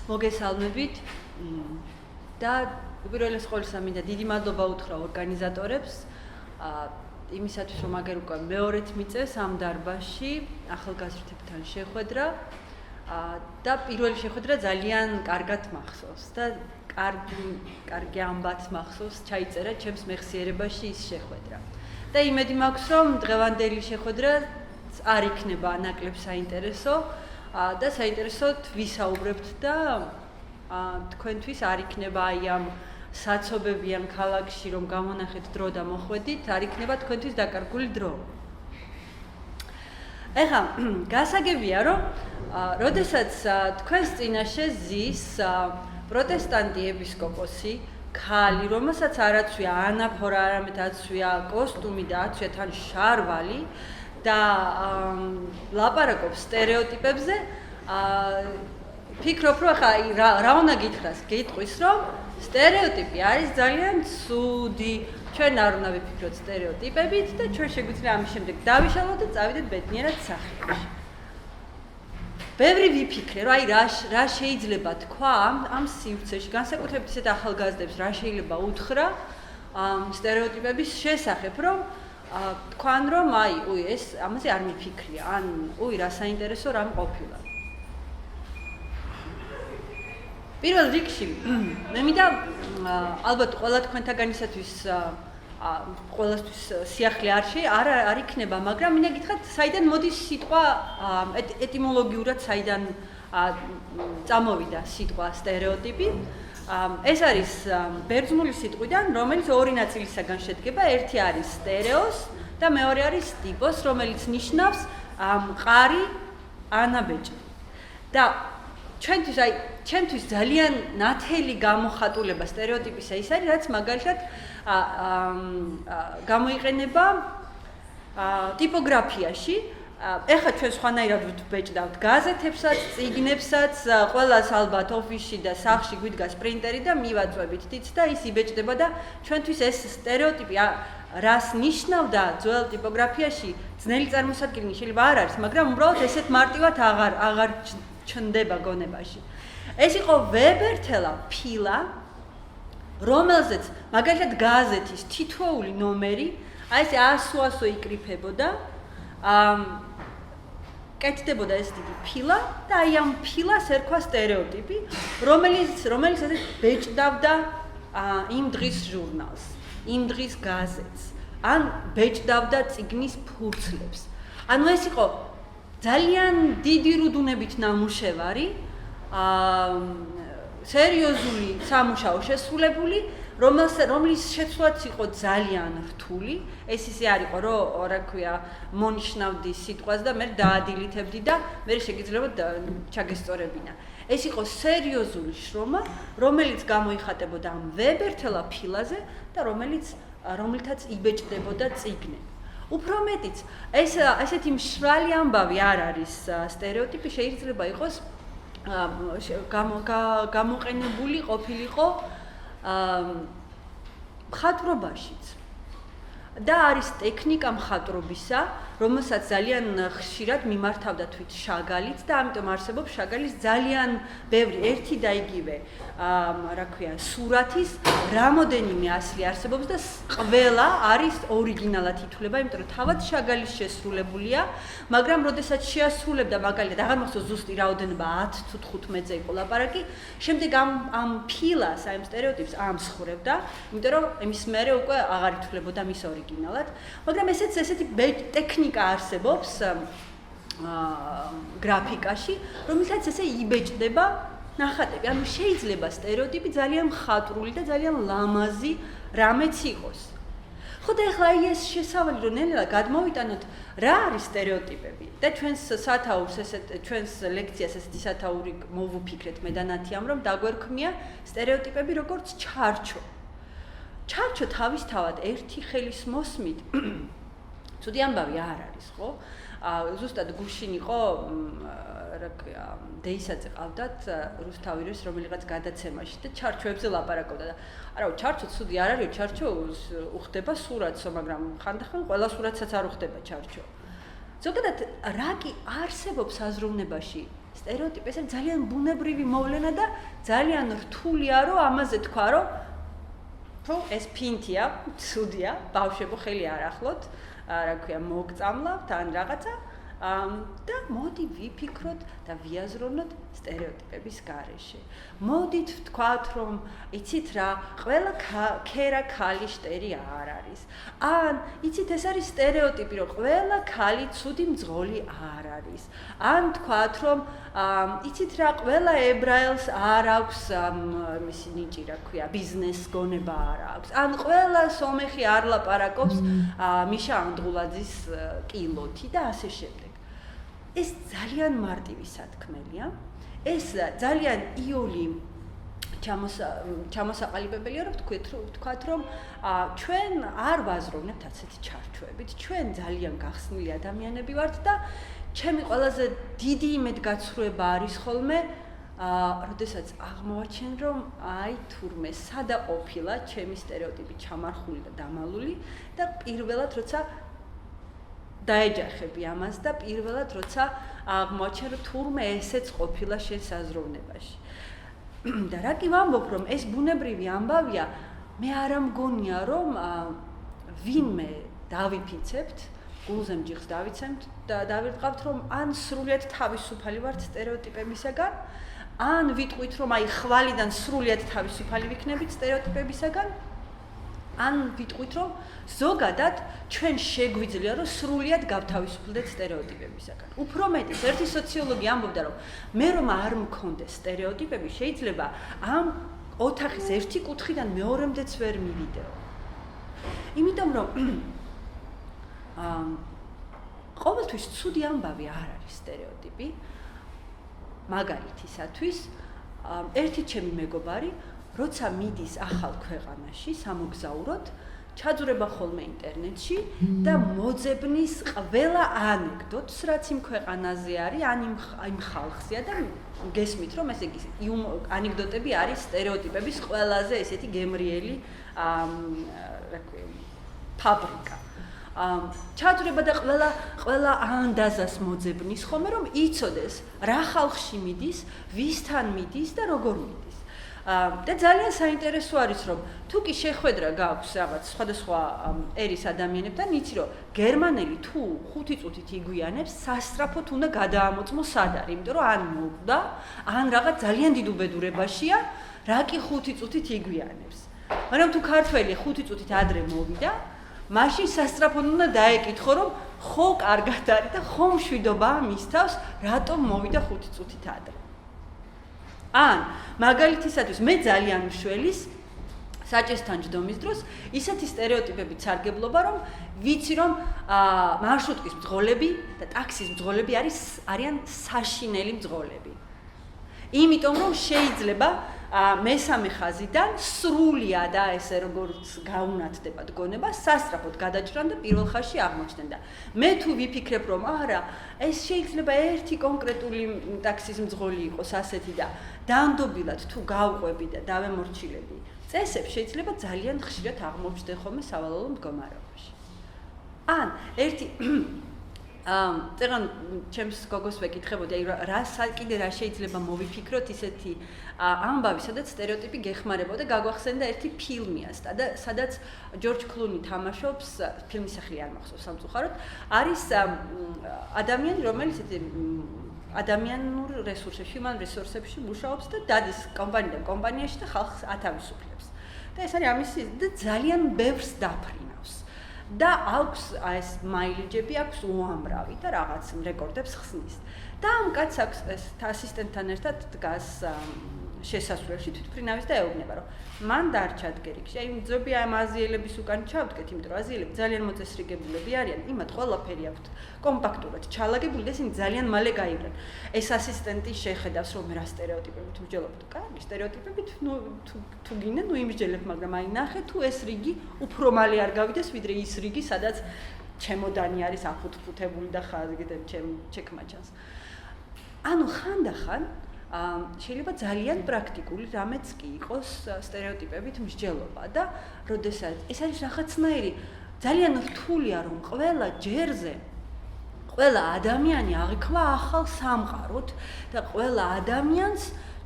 მოგესალმებით და უპირველეს ყოვლისა მინდა დიდი მადლობა უთხრა ორგანიზატორებს იმისათვის რომ აგერ უკვე მეორედ მიწევს ამ დარბაზში ახალგაზრდებთან შეხვედრა და პირველი შეხვედრა ძალიან კარგად მახსოვს და კარგი ამბაც მახსოვს ჩაიწერა ჩემს მეხსიერებაში ის შეხვედრა და იმედი მაქვს რომ დღევანდელი შეხვედრა არ იქნება ნაკლებ საინტერესო და საინტერესოდ ვისაუბრებთ და თქვენთვის არ იქნება აი ამ საცობებიან ქალაქში რომ გამონახეთ დრო და მოხვედით არ იქნება თქვენთვის დაკარგული დრო. ეხლა გასაგებია რომ როდესაც თქვენს წინაშე ზის პროტესტანტი ეპისკოპოსი ქალი რომელსაც არ აცვია ანაფორა არამედ აცვია კოსტუმი და აცვია თან შარვალი და ლაპარაკობს სტერეოტიპებზე ფიქრობ რომ ახლა რა უნდა გითხრას გიტყვის რომ სტერეოტიპი არის ძალიან ცუდი ჩვენ არ უნდა ვიფიქროთ სტერეოტიპებით და ჩვენ შეგვიძლია ამის შემდეგ დავიშალოთ და წავიდეთ ბედნიერად სახლში ბევრი ვიფიქრე რომ აი რა შეიძლება თქვა ამ სივრცეში განსაკუთრებით ისეთ ახალგაზრდებს რა შეიძლება უთხრა სტერეოტიპების შესახებ რომ თქვან რომ აი ეს ამაზე არ მიფიქრია ან რა საინტერესო რამ ყოფილა პირველ რიგში მე მინდა ალბათ ყველა თქვენთაგანისათვის ყველასთვის სიახლე არ იქნება მაგრამ მინდა გითხრათ საიდან მოდის სიტყვა ეტიმოლოგიურად საიდან წამოვიდა სიტყვა სტერეოტიპი ეს არის ბერძნული სიტყვიდან რომელიც ორი ნაწილისაგან შედგება ერთი არის სტერეოს და მეორე არის ტიპოს რომელიც ნიშნავს მყარი ანაბეჭდი და ჩვენთვის ძალიან ნათელი გამოხატულება სტერეოტიპისა ის არის რაც მაგალითად გამოიყენება ტიპოგრაფიაში ეხლა ჩვენ სხვანაირად ვბეჭდავთ გაზეთებსაც, წიგნებსაც, ყველას ალბათ ოფისში და სახლში გვიდგას პრინტერი და მივაწვევით თიც და ის იბეჭდება და ჩვენთვის ეს სტერეოტიპი რას ნიშნავდა ძველ ტიპოგრაფიაში ძნელი წარმოსადგენი შეიძლება არ არის, მაგრამ უბრალოდ ესეთ მარტივად აღარ ჩნდება გონებაში. ეს იყო ვებერთელა ფილა, რომელზეც მაგალითად გაზეთის თითოეული ნომერი, აი ეს 100 იკრიფებოდა, კეთდებოდა ეს დიდი ფილა და აი ამ ფილას ერქვა სტერეოტიპი, რომელიც ასე ბეჭდავდა იმ დღის ჟურნალს, იმ დღის გაზეთს, ან ბეჭდავდა წიგნის ფურცლებს. ანუ ეს იყო ძალიან დიდი რუდუნებით ნამუშევარი, სერიოზული სამუშაო შესრულებული, რომლის შეცვლაც იყო ძალიან რთული. ეს ისე არ იყო, რომ რა ქვია, მონიშნავდი სიტყვას და მე დაადილითებდი და მე შეგიძლიათ ჩაგესწორებინა. ეს იყო სერიოზული შრომა, რომელიც გამოიხატებოდა ამ ვებერთელა ფილაზე და რომელთაც იბეჭდებოდა წიგნები. უფრო მეტიც, ესეთი მშრალი ამბავი არ არის სტერეოტიპი, შეიძლება იყოს გამოყენებული ყოფილიყო მხატვრობაშიც და არის ტექნიკა მხატვრობისა, რომელსაც ძალიან ხშირად მიმართავდა თვით შაგალიც და ამიტომ არსებობს შაგალის ძალიან ბევრი ერთი და იგივე რა ქვია სურათის რამოდენიმე ასლი არსებობს და ყველა არის ორიგინალად ითვლება, იმიტომ რომ თავად შაგალის შესრულებულია, მაგრამ როდესაც შეასრულებდა მაგალითად აღარ მახსოვს ზუსტი რაოდენობა 10 თუ 15-ზე იყო ლაპარაკი, შემდეგ ამ ფილას, ამ სტერეოტიპს ამსხვრევდა, იმიტომ რომ იმის მერე უკვე აღარ ითვლებოდა მის ორიგინალად, მაგრამ ესეთი ტექნიკა არსებობს გრაფიკაში, რომელსაც ესე იბეჭდება ნახატები. ანუ შეიძლება სტერეოტიპი ძალიან მხატვრული და ძალიან ლამაზი რამეც იყოს. ხო და ეხლა ეს შესავალი რომ ნელა გადმოვიტანოთ რა არის სტერეოტიპები და ჩვენს ლექციას ესეთი სათაური მოვუფიქრეთ მე და ნათიამ რომ დაგვერქმია სტერეოტიპები როგორც ჩარჩო. ჩარჩო თავისთავად ერთი ხელის მოსმით ცუდი ამბავი არ არის, ხო? ზუსტად გუშინ იყო რა ქვია, დეისაძე ყავდათ რუსთავის რომელიღაც გადაცემაში და ჩარჩოებზე ლაპარაკობდა და არა, ჩარჩო ცუდი არ არის, ჩარჩო უხდება სურათსო, მაგრამ ხანდახან ყველა სურათსაც არ უხდება ჩარჩო. ზოგადად რა კი არსებობს აზროვნებაში სტერეოტიპი ეს ძალიან ბუნებრივი მოვლენა და ძალიან რთულია რომ ამაზე თქვა რომ თუ ეს ფინტია, ცუდია, ბავშვებო ხელი არ ახლოთ, რა ქვია, მოგწამლავთ ან რაღაცა და მოდი ვიფიქროთ და ვიაზროვნოთ სტერეოტიპების გარეშე. მოდით ვთქვათ, რომ იცით რა, ყველა ქერა ქალი შტერი არ არის. ან იცით ეს არის სტერეოტიპი, რომ ყველა ქალი ცუდი მძღოლი არ არის. ან თქვათ, რომ იცით რა, ყველა ებრაელს არ აქვს მისი ნიჭი, რა ქვია, ბიზნეს გონება არ აქვს. ან ყველა სომეხი არ ლაპარაკობს მიშა ანდღულაძის კილოთი და ასე შემდეგ. ეს ძალიან მარტივი სათქმელია. ეს ძალიან იოლი ჩამოსაყალიბებელია, რომ ვთქვათ, რომ ჩვენ არ ვაზროვნებთ ასეთი ჩარჩოებით. ჩვენ ძალიან გახსნილი ადამიანები ვართ და ჩემი ყველაზე დიდი იმედგაცრუება არის ხოლმე, როდესაც აღმოვაჩენ, რომ აი თურმე სადა ყოფილა ჩემი სტერეოტიპი ჩამარხული და დამალული და პირველად როცა დაეჯახები ამას და პირველად როცა აღმოაჩენ რომ თურმე ესეც ყოფილა შენ საზროვნებაში. და რა კი ვამბობ რომ ეს ბუნებრივი ამბავია, მე არ მგონია რომ ვინმე დავიფიცებთ, გულზე მჯიხს დავიცემთ და დავირყავთ რომ ან სრულიად თავისუფალი ვართ სტერეოტიპებისაგან, ან ვიტყვით რომ აი ხვალიდან სრულიად თავისუფალი ვიქნებით სტერეოტიპებისაგან, ან ვიტყვით რომ ზოგადად ჩვენ შეგვიძლია რომ სრულიად გავთავისუფლდეთ სტერეოტიპებისაგან. უფრო მეტიც ერთი სოციოლოგი ამბობდა რომ მე რომ არ მქონდეს სტერეოტიპები შეიძლება ამ ოთახის ერთი კუთხიდან მეორემდეც ვერ მივიდეო. იმიტომ რომ ყოველთვის ცუდი ამბავი არ არის სტერეოტიპი. მაგალითისათვის ერთი ჩემი მეგობარი როცა მიდის ახალ ქვეყანაში სამოგზაუროდ, ჩაძვრება ხოლმე ინტერნეტში და მოძებნის ყველა ანეკდოტს, რაც იმ ქვეყანაზე არის, ან იმ ხალხზეა და გესმით, რომ ესე იგი ანეკდოტები არის სტერეოტიპების ყველაზე ესეთი გემრიელი რა ქვია, ფაბრიკა. ჩაძვრება და ყველა ანდაზას მოძებნის ხოლმე, რომ იცოდეს, რა ხალხში მიდის, ვისთან მიდის და როგორ მიდის. და ძალიან საინტერესო არის რომ თუ კი შეხვედრა გაქვს რაღაც სხვადასხვა ერის ადამიანებთან, იცი რომ გერმანელი თუ 5 წუთით იგვიანებს, სასწრაფოდ უნდა გადაამოწმოს სად არის, იმიტომ რომ ან მოკვდა, ან რაღაც ძალიან დიდ უბედურებაშია, რა კი 5 წუთით იგვიანებს. მაგრამ თუ ქართველი 5 წუთით ადრე მოვიდა, მაშინ სასწრაფოდ უნდა დაეკითხო რომ ხო კარგად არის და ხო მშვიდობაა მის თავს, რატომ მოვიდა 5 წუთით ადრე. ან მაგალითისათვის მე ძალიან მშველის საჭესთან ჯდომის დროს ისეთი სტერეოტიპებით სარგებლობა რომ ვიცი რომ მარშრუტკის მძღოლები და ტაქსის მძღოლები არიან საშინელი მძღოლები. იმიტომ რომ შეიძლება მესამე ხაზიდან სრულიად ესე როგორც გაუნათდება დგონება, სასწრაფოდ გადაჭრან და პირველ ხაზში აღმოჩნდნენ და მე თუ ვიფიქრებ რომ არა, ეს შეიძლება ერთი კონკრეტული ტაქსის მძღოლი იყოს ასეთი და დანდობილად თუ გავყვები და დავემორჩილები წესებს, შეიძლება ძალიან ხშირად აღმოჩნდე ხოლმე სავალალო მდგომარეობაში. ან ერთი წეგან ჩემს გოგოს ვეკითხებოდი, აი კიდე რა შეიძლება მოვიფიქროთ ისეთი ამბავი, სადაც სტერეოტიპი გეხმარებოდა, გაგვახსენდა ერთი ფილმია, სადაც ჯორჯ კლუნი თამაშობს, ფილმის სახელი არ მახსოვს სამწუხაროდ, არის ადამიანი, რომელიც ადამიანურ რესურსებში, human resources-ში მუშაობს და დადის კომპანიიდან კომპანიაში და ხალხს ათავისუფლებს. და ეს არის ამისი და ძალიან ბევრს დაფრინავს. და აქვს ეს მაილეჯები აქვს უამრავი და რაღაც რეკორდებს ხსნის. და ამ კაცს აქვს ეს ასისტენტთან ერთად დგას შესასვლელში თვითმფრინავის და ეუბნება, რომ მან დარჩა ადგერიქში. აი მძები ამ აზიელების უკან ჩავდგეთ, იმიტომ რომ აზიელები ძალიან მოწესრიგებულები არიან, იმათ ყველაფერი აქვთ კომპაქტურად ჩალაგებული და ისინი ძალიან მალე გაივლენ. ეს ასისტენტი შეხედავს, რომ რა სტერეოტიპებით მსჯელობთ. კარგი სტერეოტიპებით, თუ გინდა, იმსჯელებ, მაგრამ აი ნახე თუ ეს რიგი უფრო მალე არ გავიდეს, ვიდრე ის რიგი, სადაც ჩემოდანი არის აფუთფუთებული და ხაზგდებ ჩემ ჩანს. ანუ ხანდახან შეიძლება ძალიან პრაქტიკული რამეც კი იყოს სტერეოტიპებით მსჯელობა და როდესაც ეს არის რაღაცნაირი ძალიან რთულია რომ ყველა ჯერზე ყველა ადამიანი აღიქვა ახალ სამყაროთ და ყველა ადამიანს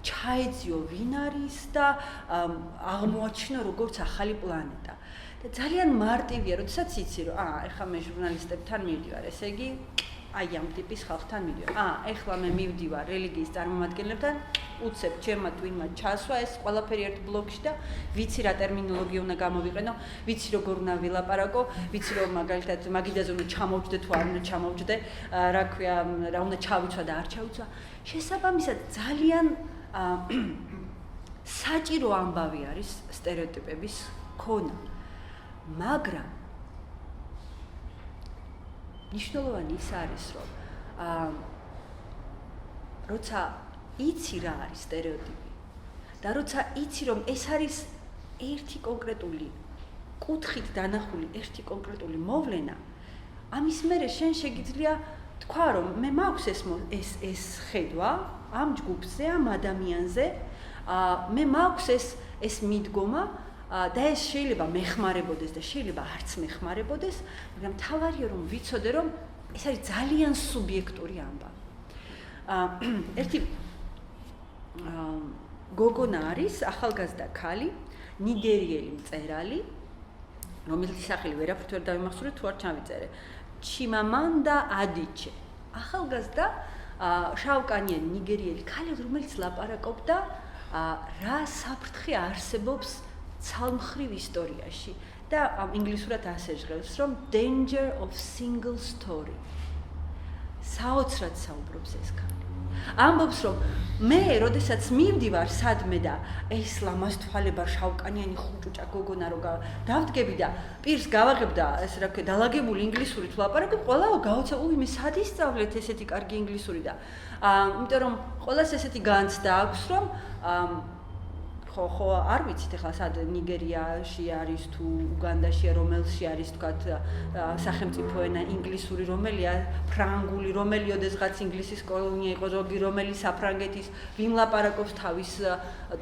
ჩაეძიო ვინ არის და აღმოაჩინო როგორც ახალი პლანეტა. და ძალიან მარტივია, როდესაც იცი რომ ეხლა მე ჟურნალისტებთან მივდივარ, ესე იგი აი ამ ტიპის ხალხთან მივდივარ. ეხლა მე მივდივარ რელიგიის წარმომადგენლებთან, უცებ ჩემმა ტვინმა ჩასვა ეს ყველაფერი ერთ ბლოკში და ვიცი რა ტერმინოლოგია უნდა გამოვიყენო, ვიცი როგორ უნდა ვილაპარაკო, ვიცი რომ მაგალითად მაგიდაზე უნდა ჩამოვჯდე თუ არ უნდა ჩამოვჯდე, რა ქვია, რა უნდა ჩავიცვა და არ ჩავიცვა. შესაბამისად ძალიან საჭირო ამბავი არის სტერეოტიპების ქონა. მაგრამ ნიშნულოვანი ის არის, რომ როცა იცი რა არის სტერეოტიპი და როცა იცი რომ ეს არის ერთი კონკრეტული კუთხით დანახული ერთი კონკრეტული მოვლენა, ამის მერე შენ შეგიძლია თქვა რომ მე მაქვს ეს ხედვა ამ ჯგუფზე, ამ ადამიანზე, მე მაქვს ეს მიდგომა და ეს შეიძლება მეხმარებოდეს და შეიძლება არც მეხმარებოდეს, მაგრამ თავარია რომ ვიცოდე რომ ეს არის ძალიან სუბიექტური ამბავი. ერთი გოგონა არის ახალგაზრდა ქალი, ნიგერიელი მწერალი, რომელის სახელი ვერაფრით ვერ დავიმახსოვრე თუ არ ჩავიწერე. ჩიმამანდა ადიჩე. ახალგაზრდა შავკანიანი ნიგერიელი ქალი, რომელიც ლაპარაკობდა რა საფრთხე არსებობს ცალმხრივ ისტორიაში და ინგლისურად ასე ჟღერს, რომ danger of single story. საოცრად საუბრობს ეს ქალი. ამბობს, რომ მე, როდესაც მივდივარ სადმე და ეს ლამაზ თვალებარ შავკანიანი ხუჭუჭა გოგონა რო დავდგები და პირს გავაღებ და ეს რა ქვია, დალაგებული ინგლისურით ვლაპარაკებ, ყველა გავუცა, მე სად ისწავლეთ ესეთი კარგი ინგლისური და იმიტომ რომ ყველას ესეთი განცდა აქვს, რომ ხო არ ვიცით ახლა სად ნიგერიაში არის თუ უგანდაშია რომელში არის თქვათ სახელმწიფო ენა ინგლისური რომელია ფრანგული რომელი ოდესღაც ინგლისის კოლონია იყო ზოგი რომელი საფრანგეთის ვინ ლაპარაკობს თავის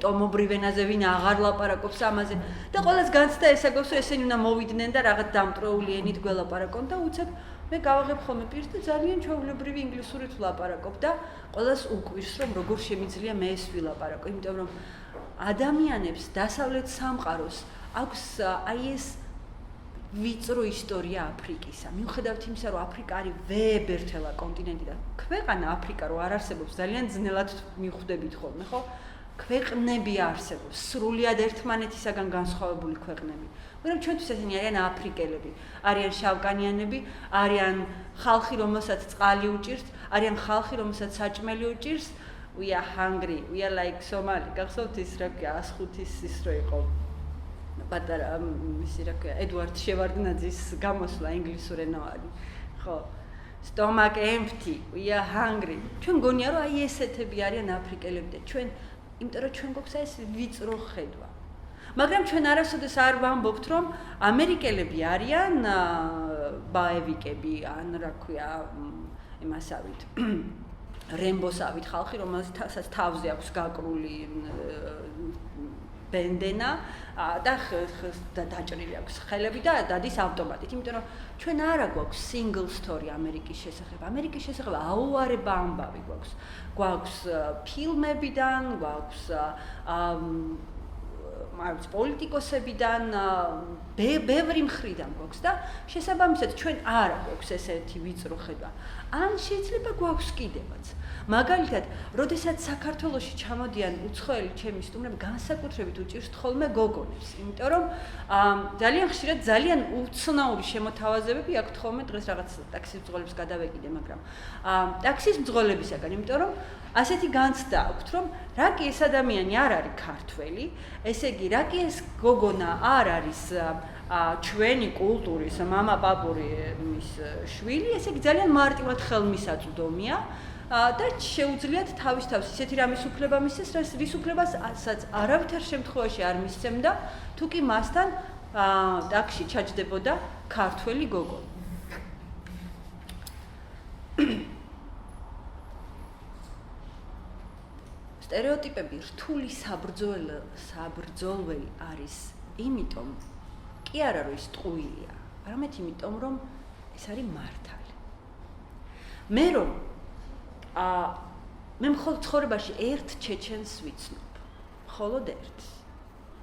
ტომობრივ ენაზე ვინ აღარ ლაპარაკობს ამაზე და ყველას განცდა ესაგოს რომ ესენი უნდა მოვიდნენ და რაღაც დამტროული ენით გველაპარაკონ და უცებ მე გავაღებ ხოლმე პირს და ძალიან ჩვეულებრივი ინგლისურით ვლაპარაკობ და ყველას უკვირს რომ როგორ შემიძლია მე ეს ვილაპარაკო იმიტომ რომ ადამიანებს დასავლეთ სამყაროს აქვს აი ეს ვიწრო ისტორია აფრიკისა. მიუხედავად იმისა, რომ აფრიკა არის ვებერთელა კონტინენტი და ქვეყანა აფრიკა რო არ არსებობს, ძალიან ძნელად მიხვდებით ხოლმე, ხო? ქვეყნები არსებობს, სრულიად ერთმანეთისაგან განსხვავებული ქვეყნები. მაგრამ ჩვენთვის ესენი არიან აფრიკელები, არიან შავკანიანები, არიან ხალხი, რომელსაც წყალი უჭირს, არიან ხალხი, რომელსაც საჭმელი უჭირს. We are hungry, we are like Somali. გახსოვთ ის რა ქვია 105-ის ის რო იყო პატარა ისი რა ქვია ედვარდ შევარდნაძის გამოსვლა ინგლისურენოვანი. ხო. Stomach empty, we are hungry. ჩვენ გონია რომ აი ესეთები არიან აფრიკელები და ჩვენ იმიტომ რომ ჩვენ გვაქვს ეს ვიწრო ხედვა. მაგრამ ჩვენ არასოდეს არ ვამბობთ რომ ამერიკელები არიან ბაევიკები ან რა ქვია იმასავით რემბოსავით ხალხი, რომელსაც თავზე აქვს გაკრული ბენდენა და დაჭრილი აქვს ხელები და დადის ავტომატით. იმიტომ რომ ჩვენ არა გვაქვს single story ამერიკის შესახებ. ამერიკის შესახებ აუარება ამბავი გვაქვს. გვაქვს ფილმებიდან, გვაქვს პოლიტიკოსებიდან, ბევრი მხრიდან გვაქვს და შესაბამისად ჩვენ არა გვაქვს ესეთი ვიწრო ხედვა. ან შეიძლება გვაქვს კიდევაც. მაგალითად, როდესაც საქართველოში ჩამოდიან უცხოელი ჩემი სტუმრები, განსაკუთრებით უჭირს ხოლმე გოგონებს, იმიტომ რომ ძალიან ხშირად ძალიან უცნაური შემოთავაზებები აქვთ ხოლმე დღეს რაღაც ტაქსის მძღოლებს გადავეკიდე, მაგრამ ტაქსის მძღოლებისაგან, იმიტომ რომ ასეთი განცდა აქვთ, რომ რა კი ეს ადამიანი არ არის ქართველი, ესე იგი, რა კი ეს გოგონა არ არის ჩვენი კულტურის მამა-პაპური მის შვილი, ესე იგი ძალიან მარტივად ხელმისაწვდომია და შეუძლიათ თავის ისეთი რამის უფლება მისცეს, რის უფლებასაც არავითარ შემთხვევაში არ მისცემდა, თუ კი მასთან ტაქსში ჩაჯდებოდა ქართველი გოგონა. სტერეოტიპები რთული საბრძოლველი არის იმიტომ, კი არა რომ ის ტყუილია, არამედ იმიტომ რომ ეს არის მართალი. მე რომ მე მხოლოდ ცხოვრებაში ერთ ჩეჩენს ვიცნობ, მხოლოდ ერთს.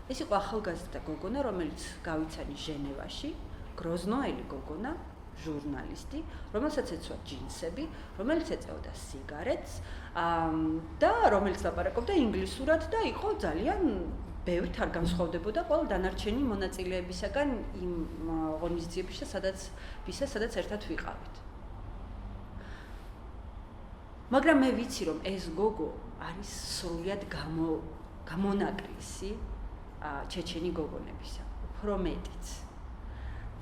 ეს იყო ახალგაზრდა გოგონა, რომელიც გავიცანი ჟენევაში, გროზნოელი გოგონა, ჟურნალისტი, რომელსაც ეცვა ჯინსები, რომელიც ეწეოდა სიგარეტს და რომელიც ლაპარაკობდა ინგლისურად და იყო ძალიან ბევრით არ განსხვავდებოდა ყველა დანარჩენი მონაწილეებისაგან იმ ღონისძიებაში, სადაც ერთად ვიყავით. მაგრამ მე ვიცი, რომ ეს გოგო არის სრულიად გამონაკლისი ჩეჩენი გოგონებისა, უფრო მეტიც.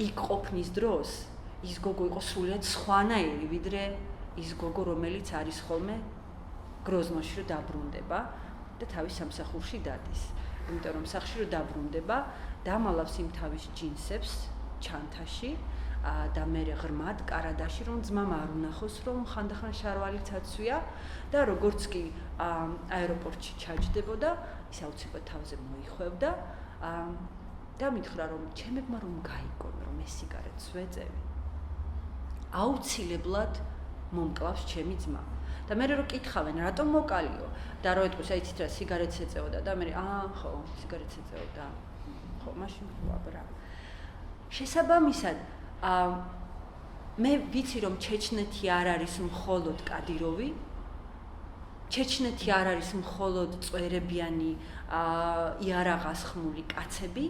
იქ ყოფნის დროს ის გოგო იყო სრულიად სხვანაირი, ვიდრე ის გოგო, რომელიც არის ხოლმე გროზნოში რომ დაბრუნდება და თავის სამსახურში დადის. იმიტომ რომ სახში რომ დაბრუნდება, დამალავს იმ თავის ჯინსებს ჩანთაში და მე ღრმად კარადაში რომ ძმამ არ უნახოს, რომ ხანდახან შარვალიც აცვია და როგორც კი აეროპორტში ჩაჯდებოდა, ის აუცილებლად თავზე მოიხვევდა და მითხრა რომ ჩემებმა რომ გაიგონ რომ ეს სიგარეტს ვეწევი, აუცილებლად მომკლავს ჩემი ძმა. და მე რო კითხავენ, რატომ მოკალიო? და რო ეთქვის, აი ცით რა სიგარეტს ეწეოდა და მე ხო, სიგარეტს ეწეოდა. ხო, მაშინ ვაბრა. შესაბამისად, მე ვიცი რომ ჩეჩნეთი არ არის მხოლოდ კადიროვი, ჩეჩნეთი არ არის მხოლოდ წვერებიანი იარაღასხმული კაცები,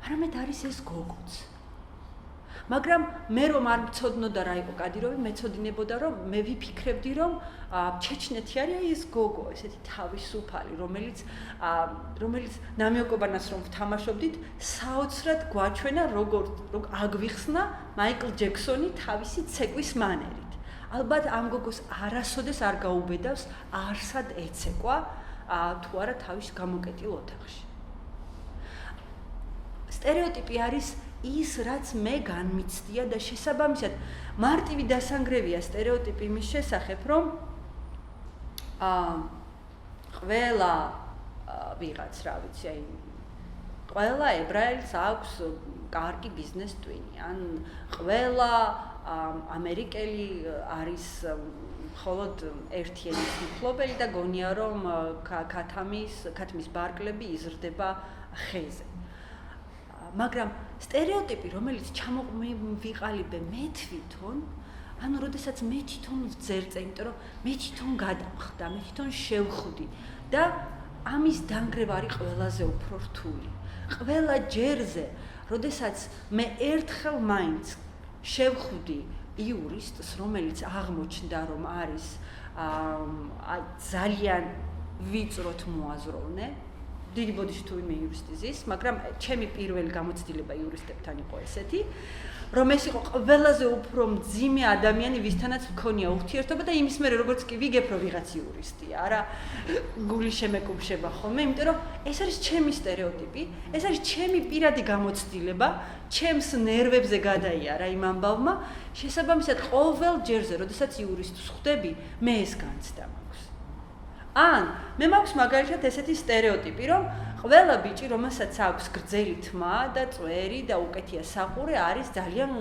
არამედ არის ეს გოგოც. მაგრამ მე რომ არ მცოდნოდა რა იყო კადიროვი, მეცოდინებოდა რომ მე ვიფიქრებდი რომ ჩეჩნეთი არის ეს გოგო, ესეთი თავისუფალი, რომელიც ნამიოკობანას რომ ვთამაშობდით, საოცრად გვაჩვენა როგორ აგვიხსნა მაიკლ ჯექსონი თავისი ცეკვის მანერით. ალბათ ამ გოგოს არასოდეს არ გაუბედავს არსად ეცეკვა თუ არა თავის გამოკეტილ ოთახში. სტერეოტიპი არის ის, რაც მე განმიცდია და შესაბამისად მარტივი დასანგრევია სტერეოტიპი იმის შესახებ, რომ ყველა ვიღაც, რა ვიცი, აი ყველა ებრაელს აქვს კარგი ბიზნეს ტვინი, ან ყველა ამერიკელი არის მხოლოდ ერთი ენის მფლობელი და გონია რომ ქათმის ბარკლები იზრდება ხეზე. მაგრამ სტერეოტიპი, რომელიც ჩამოვიყალიბე მე თვითონ, ანუ როდესაც მე თვითონ ვძერწე, იმიტომ რომ მე თვითონ გადავხდა, მე თვითონ შევხვდი და ამის დანგრევა არის ყველაზე უფრო რთული. ყველა ჯერზე, როდესაც მე ერთხელ მაინც შევხვდი იურისტს, რომელიც აღმოჩნდა, რომ არის ძალიან ვიწროთ მოაზროვნე, დიდი ბოდიში თუ ვინმე იურისტი ზის, მაგრამ ჩემი პირველი გამოცდილება იურისტებთან იყო ესეთი, რომ ეს იყო ყველაზე უფრო მძიმე ადამიანი, ვისთანაც მქონია ურთიერთობა და იმის მერე როგორც კი ვიგებ, რომ ვიღაც იურისტია, არა გული შემეკუმშება ხოლმე, იმიტომ რომ ეს არის ჩემი სტერეოტიპი, ეს არის ჩემი პირადი გამოცდილება, ჩემს ნერვებზე გადაიარა იმ ამბავმა, შესაბამისად ყოველ ჯერზე, როდესაც იურისტს ხვდები, მე ეს განცდა მაქვს. ან მე მაქვს მაგალითად ესეთი სტერეოტიპი, რომ ყველა ბიჭი, რომელსაც აქვს გრძელი თმა და წვერი და უკეთია საყურე, არის ძალიან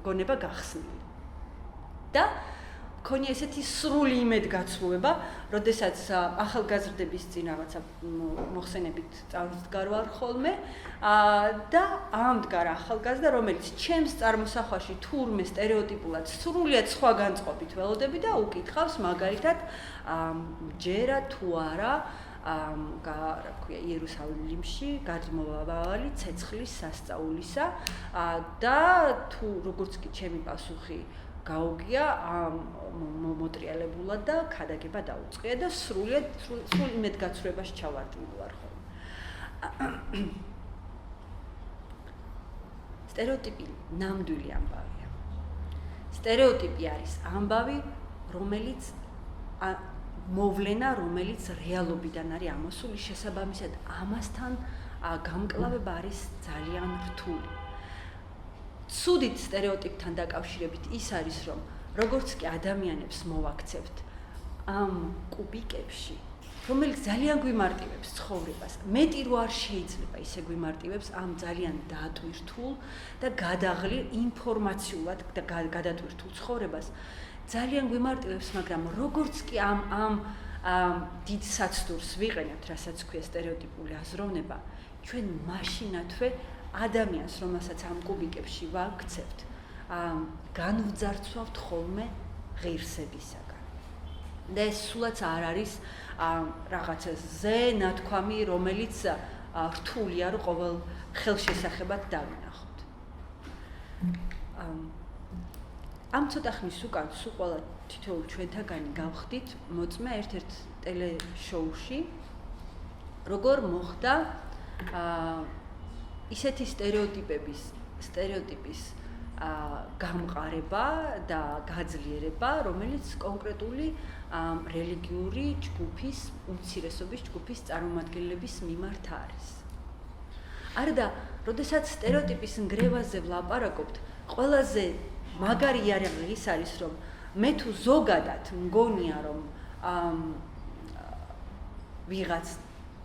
გონება გახსნილი. და მქონია ესეთი სრული იმედგაცრუება, როდესაც ახალგაზრდების წინ რაღაცა მოხსენებით წავსდგარ ვარ ხოლმე და ამდგარ ახალგაზრდა, რომელიც ჩემს წარმოსახვაში თურმე სტერეოტიპულად სრულიად სხვა განწყობით ველოდები და უკითხავს მაგალითად ჯერა თუ არა რა ქვია იერუსალიმში გადმოვავალი ცეცხლის სასწაულისა და თუ როგორც კი ჩემი პასუხი გაუგია მოტრიალებულად და ქადაგება დაუწყია და სრულ იმედგაცრუებაში ჩავარდნილ ვარ ხოლმე. სტერეოტიპი ნამდვილი ამბავია. სტერეოტიპი არის ამბავი, რომელიც მოვლენა, რომელიც რეალობიდან არის ამოსული, შესაბამისად ამასთან გამკლავება არის ძალიან რთული. ცუდით სტერეოტიპთან დაკავშირებით ის არის, რომ როგორც კი ადამიანებს მოვაქცევთ ამ კუბიკებში, რომელიც ძალიან გვიმარტივებს ცხოვრებას, მეტი რო არ შეიძლება ისე გვიმარტივებს ამ ძალიან დატვირთულ და გადაღლილ ინფორმაციულად და გადატვირთულ ცხოვრებას, ძალიან გვიმარტივებს, მაგრამ როგორც კი ამ დიდ საცდურს ვიყენებთ, რასაც ქვია სტერეოტიპული აზროვნება, ჩვენ მაშინათვე ადამიანს, რომელსაც ამ კუბიკებში ვაქცევთ, განვძარცვავთ ხოლმე ღირსებისაგან. და ეს სულაც არ არის რაღაცა ზენათქვამი, რომელიც რთულია, რომ ყოველ ხელშესახებად დავინახოთ. ამ ცოტა ხნის უკან სულ ყველა თითოეულ ჩვენთაგანი გავხდით მოწმე ერთ-ერთ ტელეშოუში, როგორ მოხდა ისეთი სტერეოტიპის გამყარება და გაძლიერება, რომელიც კონკრეტული რელიგიური ჯგუფის, უმცირესობის ჯგუფის წარმომადგენლების მიმართ არის. არა და როდესაც სტერეოტიპის ნგრევაზე ვლაპარაკობთ, ყველაზე მაგარი იარაღი ის არის, რომ მე თუ ზოგადად მგონია, რომ ვიღაც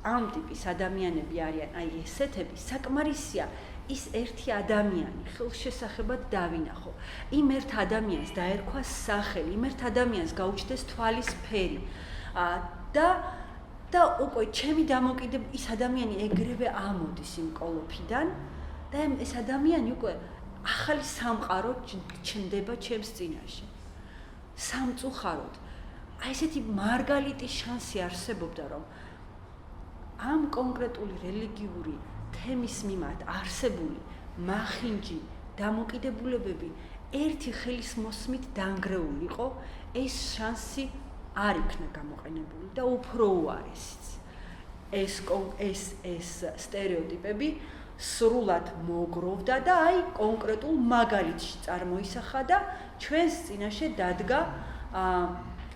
ამ ტიპის ადამიანები არიან, აი ესეთები, საკმარისია ის ერთი ადამიანი ხელშესახებად დავინახო. იმ ერთ ადამიანს დაერქვა სახელი, იმ ერთ ადამიანს გაუჩნდეს თვალის ფერი. და უკვე ჩემი დამოკიდებული ის ადამიანი ეგრევე ამოდის იმ კოლოფიდან და ეს ადამიანი უკვე ახალი სამყარო ჩნდება ჩემს წინაშე. სამწუხაროდ, აი ესეთი მარგალიტი შანსი არსებობდა, რომ ამ კონკრეტული რელიგიური თემის მიმართ არსებული მახინჯი დამოკიდებულებები ერთი ხელის მოსმით დანგრეულიყო, ეს შანსი არ იქნა გამოყენებული და უფრო უარესიც. ეს სტერეოტიპები სრულად მოგროვდა და აი კონკრეტულ მაგალითში წარმოისახა და ჩვენს წინაშე დადგა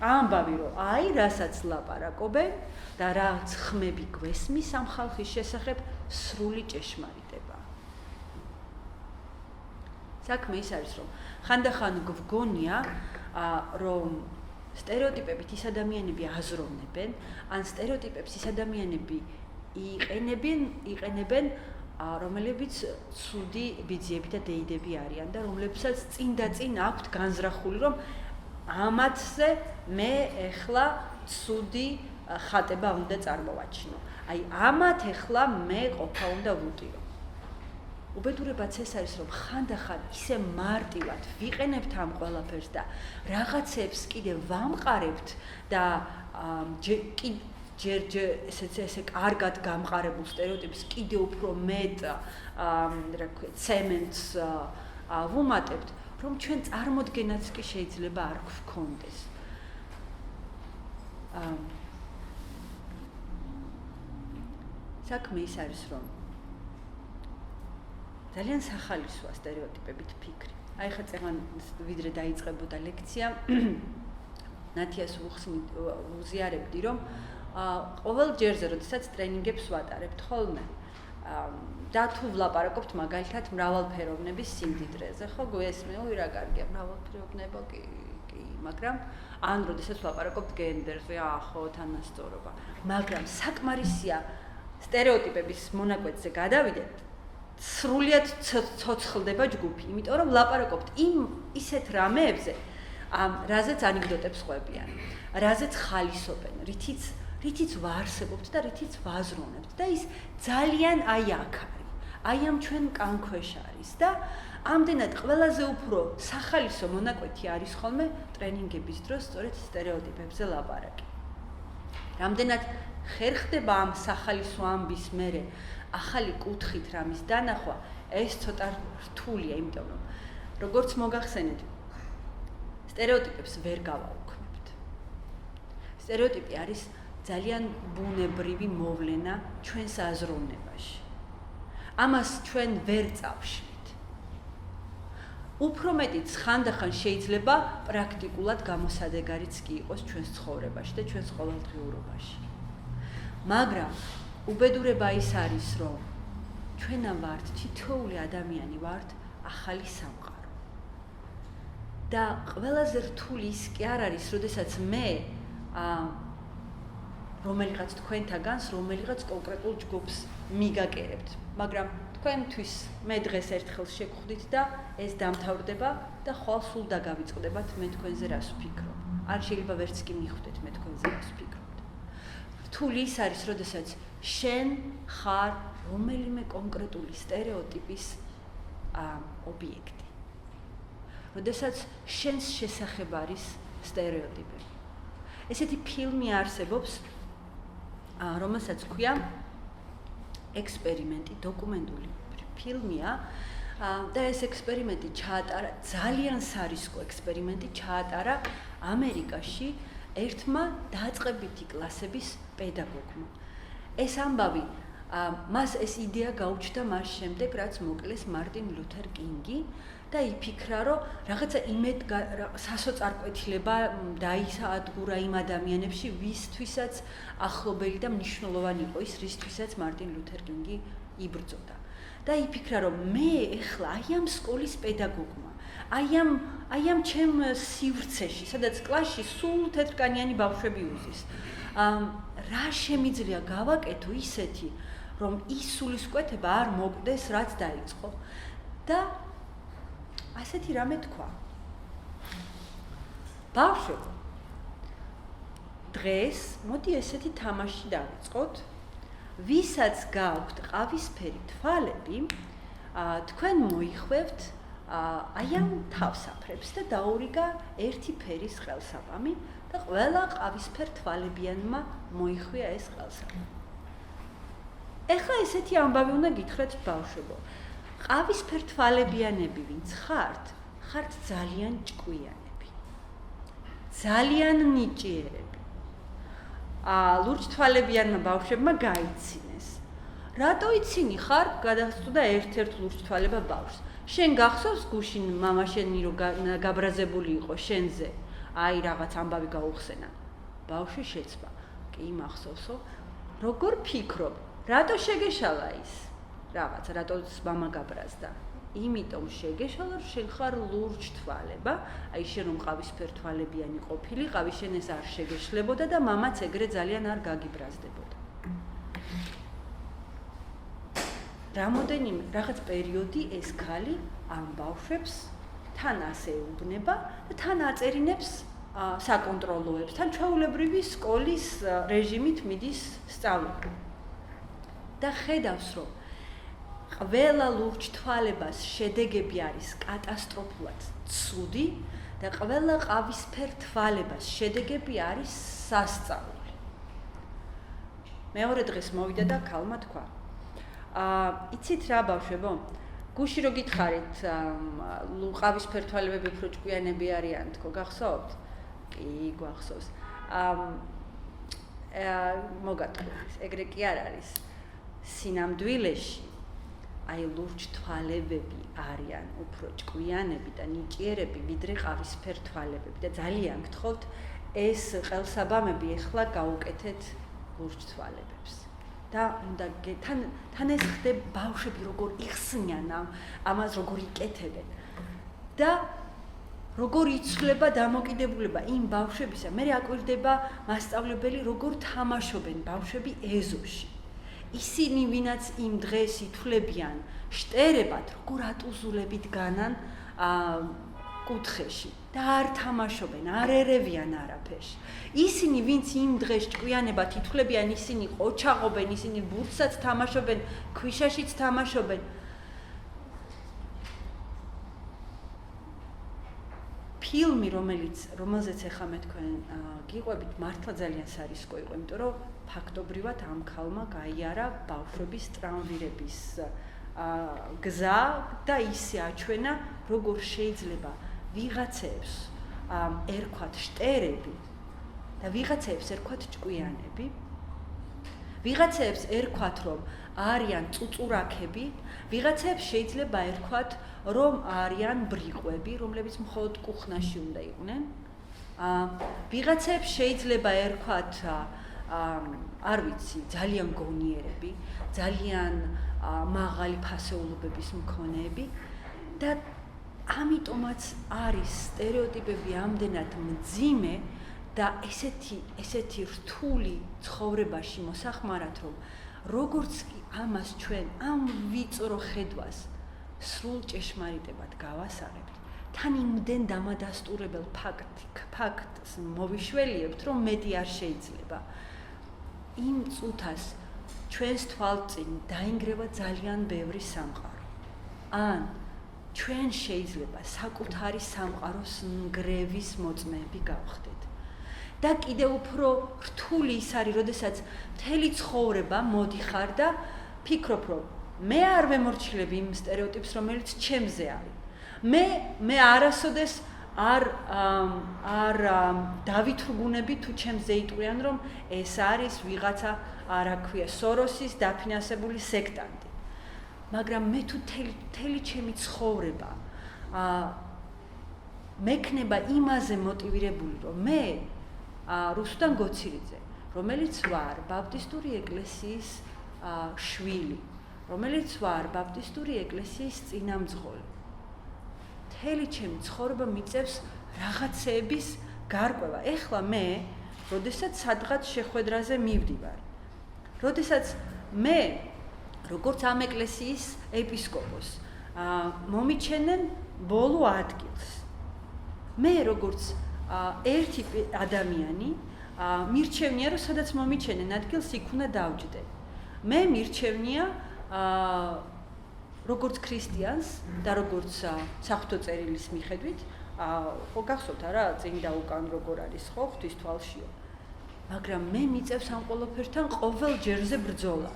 ამბავი, რომ აი რასაც ლაპარაკობენ და რაც ხმები გვესმის ამ ხალხის შესახებ სრული ჭეშმარიტება. საქმე ის არის, რომ ხანდახან გვგონია, რომ სტერეოტიპებით ის ადამიანები აზროვნებენ, ან სტერეოტიპებს ის ადამიანები იყენებენ, რომლებიც ცუდი ბიძიები და დეიდები არიან და რომლებსაც წინ და წინ აქვთ განზრახული, რომ ამათზე მე ეხლა ცუდი ხატება უნდა წარმოვაჩინო. აი ამათ ეხლა მე ყოფა უნდა ვუტირო. უბედურებაც ეს არის, რომ ხანდახან ისე მარტივად ვიყენებთ ამ ყველაფერს და რაღაცებს კიდე ვამყარებთ და ჯერ ესე კარგად გამყარებულ სტერეოტიპს კიდე უფრო მეტ რა ქვია ცემენტს ვუმატებთ, რომ ჩვენ წარმოდგენაც კი შეიძლება არ გვქონდეს. საქმე ის არის, რომ ძალიან სახალისოა სტერეოტიპებით ფიქრი. აი ხა წეგან ვიდრე დაიწყებოდა ლექცია, ნათიას უზიარებდი, რომ ყოველ ჯერზე, როდესაც ტრენინგებს ვატარებთ ხოლმე, და თუ ვლაპარაკობთ მაგალითად მრავალფეროვნების სიმდიდრეზე, ხო, გვესმეულ რა კარგია მრავალფეროვნება კი, მაგრამ ან როდესაც ვლაპარაკობთ გენდერზე, ხო, თანასწორობა, მაგრამ საკმარისია სტერეოტიპების მონაკვეთზე გადავიდეთ, სრულიად ცოცხლდება ჯგუფი, იმიტომ რომ ვლაპარაკობთ ისეთ რამეებზე, რაზეც ანეკდოტებს ყვებიან, რაზეც ხალისობენ, რითიც ვაარსებობთ და რითიც ვაზროვნებთ და ის ძალიან აი აქ არის, აი ამ ჩვენ კანქვეშ არის და ამდენად ყველაზე უფრო სახალისო მონაკვეთი არის ხოლმე ტრენინგების დროს სწორედ სტერეოტიპებზე ლაპარაკი. რამდენად ხერხდება ამ სახალისო ამბის მერე ახალი კუთხით რამის დანახვა, ეს ცოტა რთულია, იმიტომ რომ როგორც მოგახსენეთ, სტერეოტიპებს ვერ გავაუქმებთ. სტერეოტიპი არის ძალიან ბუნებრივი მოვლენა ჩვენს აზროვნებაში. ამას ჩვენ ვერ წავშლით. უფრო მეტიც ხანდახან შეიძლება პრაქტიკულად გამოსადეგარიც კი იყოს ჩვენს ცხოვრებაში და ჩვენს ყოველდღიურობაში. მაგრამ უბედურება ის არის, რომ ჩვენ ვართ თითოეული ადამიანი ვართ ახალი სამყარო. და ყველაზე რთული ის კი არ არის, როდესაც მე რომელიღაც თქვენთაგანს, რომელიღაც კონკრეტულ ჯგუფს მიგაკერებთ, მაგრამ თქვენთვის მე დღეს ერთხელ შეგხვდით და ეს დამთავრდება და ხვალ სულ დაგავიწყდებათ მე თქვენზე რას ვფიქრობ. არ შეიძლება ვერც კი მიხვდეთ მე თქვენზე რას ვფიქრობთ. რთული ის არის, როდესაც შენ ხარ რომელიმე კონკრეტული სტერეოტიპის ობიექტი. როდესაც შენს შესახებ არის სტერეოტიპები. ესეთი ფილმი არსებობს, რომელსაც ქვია ექსპერიმენტი, დოკუმენტური ფილმია და ეს ექსპერიმენტი ჩაატარა, ძალიან სარისკო ექსპერიმენტი ჩაატარა ამერიკაში ერთმა დაწყებითი კლასების პედაგოგმა. ეს ამბავი მას ეს იდეა გაუჩნდა მას შემდეგ, რაც მოკლეს მარტინ ლუთერ კინგი და იფიქრა, რომ რაღაცა იმედ სასოწარკვეთილება დაისადგურა იმ ადამიანებში, ვისთვისაც ახლობელი და მნიშვნელოვანი იყო ის, რისთვისაც მარტინ ლუთერ კინგი იბრძოდა. და იფიქრა, რომ მე ეხლა აი ამ სკოლის პედაგოგმა, აი ამ ჩემ სივრცეში, სადაც კლასში სულ თეთრკანიანი ბავშვები უზის, რა შემიძლია გავაკეთო ისეთი, რომ ის სულისკვეთება არ მოკვდეს, რაც დაიწყო. და ასეთი რამე თქვა. ბავშვებო, დღეს მოდი ესეთი თამაში დავიწყოთ, ვისაც გაქვთ ყავისფერი თვალები, თქვენ მოიხვევთ აი ამ თავსაფრებს და დაურიგა ერთი ფერის ხელსაყამი და ყველა ყავისფერ თვალებიანმა მოიხვია ეს ხელსაყამი. ეხლა ესეთი ამბავი უნდა გითხრათ ბავშვებო. ყავისფერ თვალებიანები ვინც ხართ, ხართ ძალიან ჭკვიანები. ძალიან ნიჭიერები. ლურჯთვალებიანმა ბავშვებმა გაიცინეს. რატო იცინი ხარ? გადასწოდა ერთ-ერთ ლურჯთვალება ბავშვს. შენ გახსოვს გუშინ მამა შენი რო გაბრაზებული იყო შენზე? აი რაღაც ამბავი გაუხსენა. ბავშვი შეცვა. კი მახსოვსო. როგორ ფიქრობ? რატო შეგეშალა ის? რაღაც, რატოც მამა გაბრაზდა. იმიტომ შეგეშალა, რომ შენ ხარ ლურჯთვალება, აი შენ რომ ყავისფერ თვალებიანი ყოფილიყავი, შენ ეს არ შეგეშლებოდა და მამაც ეგრე ძალიან არ გაგიბრაზდებოდა. რამოდენიმე რაღაც პერიოდი ეს ქალი ამ ბავშვებს თან ასე ეუბნება და თან აწერინებს საკონტროლოებს, თან ჩვეულებრივი სკოლის რეჟიმით მიდის სწავლება. და ხედავს, რომ ყველა ლურჯთვალებას შედეგები არის კატასტროფულად ცუდი და ყველა ყავისფერ თვალებას შედეგები არის სასწაული. მეორე დღეს მოვიდა და ქალმა თქვა: იცით რა ბავშვებო, გუში რო გითხარით, ყავისფერ თვალებები უფრო ჭკვიანები არიან, თქო, გახსოვთ? კი, გვახსოვს. მოგატყუეთ, ეგრე კი არ არის. სინამდვილეში აი ლურჯთვალებები არიან უფრო ჭკვიანები და ნიჭიერები ვიდრე ყავისფერ თვალებები და ძალიან გთხოვთ ეს ყელსაბამები ეხლა გაუკეთეთ ლურჯთვალებებს. და უნდა თან ეს ხდება ბავშვები როგორ იხსნიან ამას როგორ იკეთებენ და როგორ იცვლება დამოკიდებულება იმ ბავშვებისა. მე აკვირდება მასწავლებელი როგორ თამაშობენ ბავშვები ეზოში. ისინი ვინაც იმ დღეს ითვლებიან შტერებად, როგორ ატუზულებით განან კუთხეში და არ თამაშობენ, არ ერევიან არაფერში. ისინი ვინც იმ დღეს ჭკვიანებად ითვლებიან, ისინი ყოჩაღობენ, ისინი ბურთსაც თამაშობენ, ქვიშაშიც თამაშობენ. ფილმი, რომელზეც ახლა მე თქვენ გიყვებით, მართლა ძალიან სარისკო იყო, იმიტომ რომ ფაქტობრივად ამ ქალმა გაიარა ბავშვების ტრამვირების გზა და ისე აჩვენა, როგორ შეიძლება ვიღაცებს ერქვათ შტერები და ვიღაცებს ერქვათ ჭკვიანები, ვიღაცებს ერქვათ, რომ არიან წუწურაქები, ვიღაცებს შეიძლება ერქვათ, რომ არიან ბრიყვები, რომლებიც მხოლოდ კუხნაში უნდა იყვნენ. ვიღაცებს შეიძლება ერქვათ, არ ვიცი, ძალიან გონიერები, ძალიან მაღალი ფასეულობების მქონეები და ამიტომაც არის სტერეოტიპები ამდენად მძიმე და ესეთი რთული ცხოვრებაში მოსახმარად, რომ როგორც კი ამას ჩვენ ამ ვიწრო ხედვას სრულ ჭეშმარიტებად გავასაღებთ, თან იმდენ დამადასტურებელ ფაქტს მოვიშველიებთ, რომ მეტი არ შეიძლება. იმ წუთას ჩვენს თვალწინ დაინგრევა ძალიან ბევრი სამყარო. ან ჩვენ შეიძლება საკუთარი სამყაროს ნგრევის მოწმეები გავხდეთ. და კიდევ უფრო რთული ის არის, როდესაც მთელი ცხოვრება მოდიხარ და ფიქრობ, რომ მე არ ვემორჩილები იმ სტერეოტიპს, რომელიც ჩემზე არის. მე არასოდეს არ დავითრგუნები თუ ჩემზე იტყვიან, რომ ეს არის ვიღაცა, რა ქვია, სოროსის დაფინანსებული სექტანტი. მაგრამ მე თუ მთელი ჩემი ცხოვრება მექნება იმაზე მოტივირებული, რომ მე რუსუდან გოცირიძე, რომელიც ვარ ბაპტისტური ეკლესიის შვილი, რომელიც ვარ ბაპტისტური ეკლესიის წინამძღოლი. მთელი ჩემი ცხოვრება მიწევს რაღაცეების გარკვევა. ეხლა მე, როდესაც სადღაც შეხვედრაზე მივდივარ, როდესაც მე როგორც ამ ეკლესიის ეპისკოპოსი მომიჩენენ ბოლო ადგილს. მე როგორც ერთი ადამიანი მირჩევნია, რომ სადაც მომიჩენენ ადგილს, იქ უნდა დავჯდე. მე მირჩევნია როგორც ქრისტიანს და როგორც საღვთო წერილის მიხედვით, ხო გახსოვთ არა, წინ და უკან როგორ არის, ხო, ღვთის თვალშიო. მაგრამ მე მიწევს ამ ყველაფერთან ყოველ ჯერზე ბრძოლა.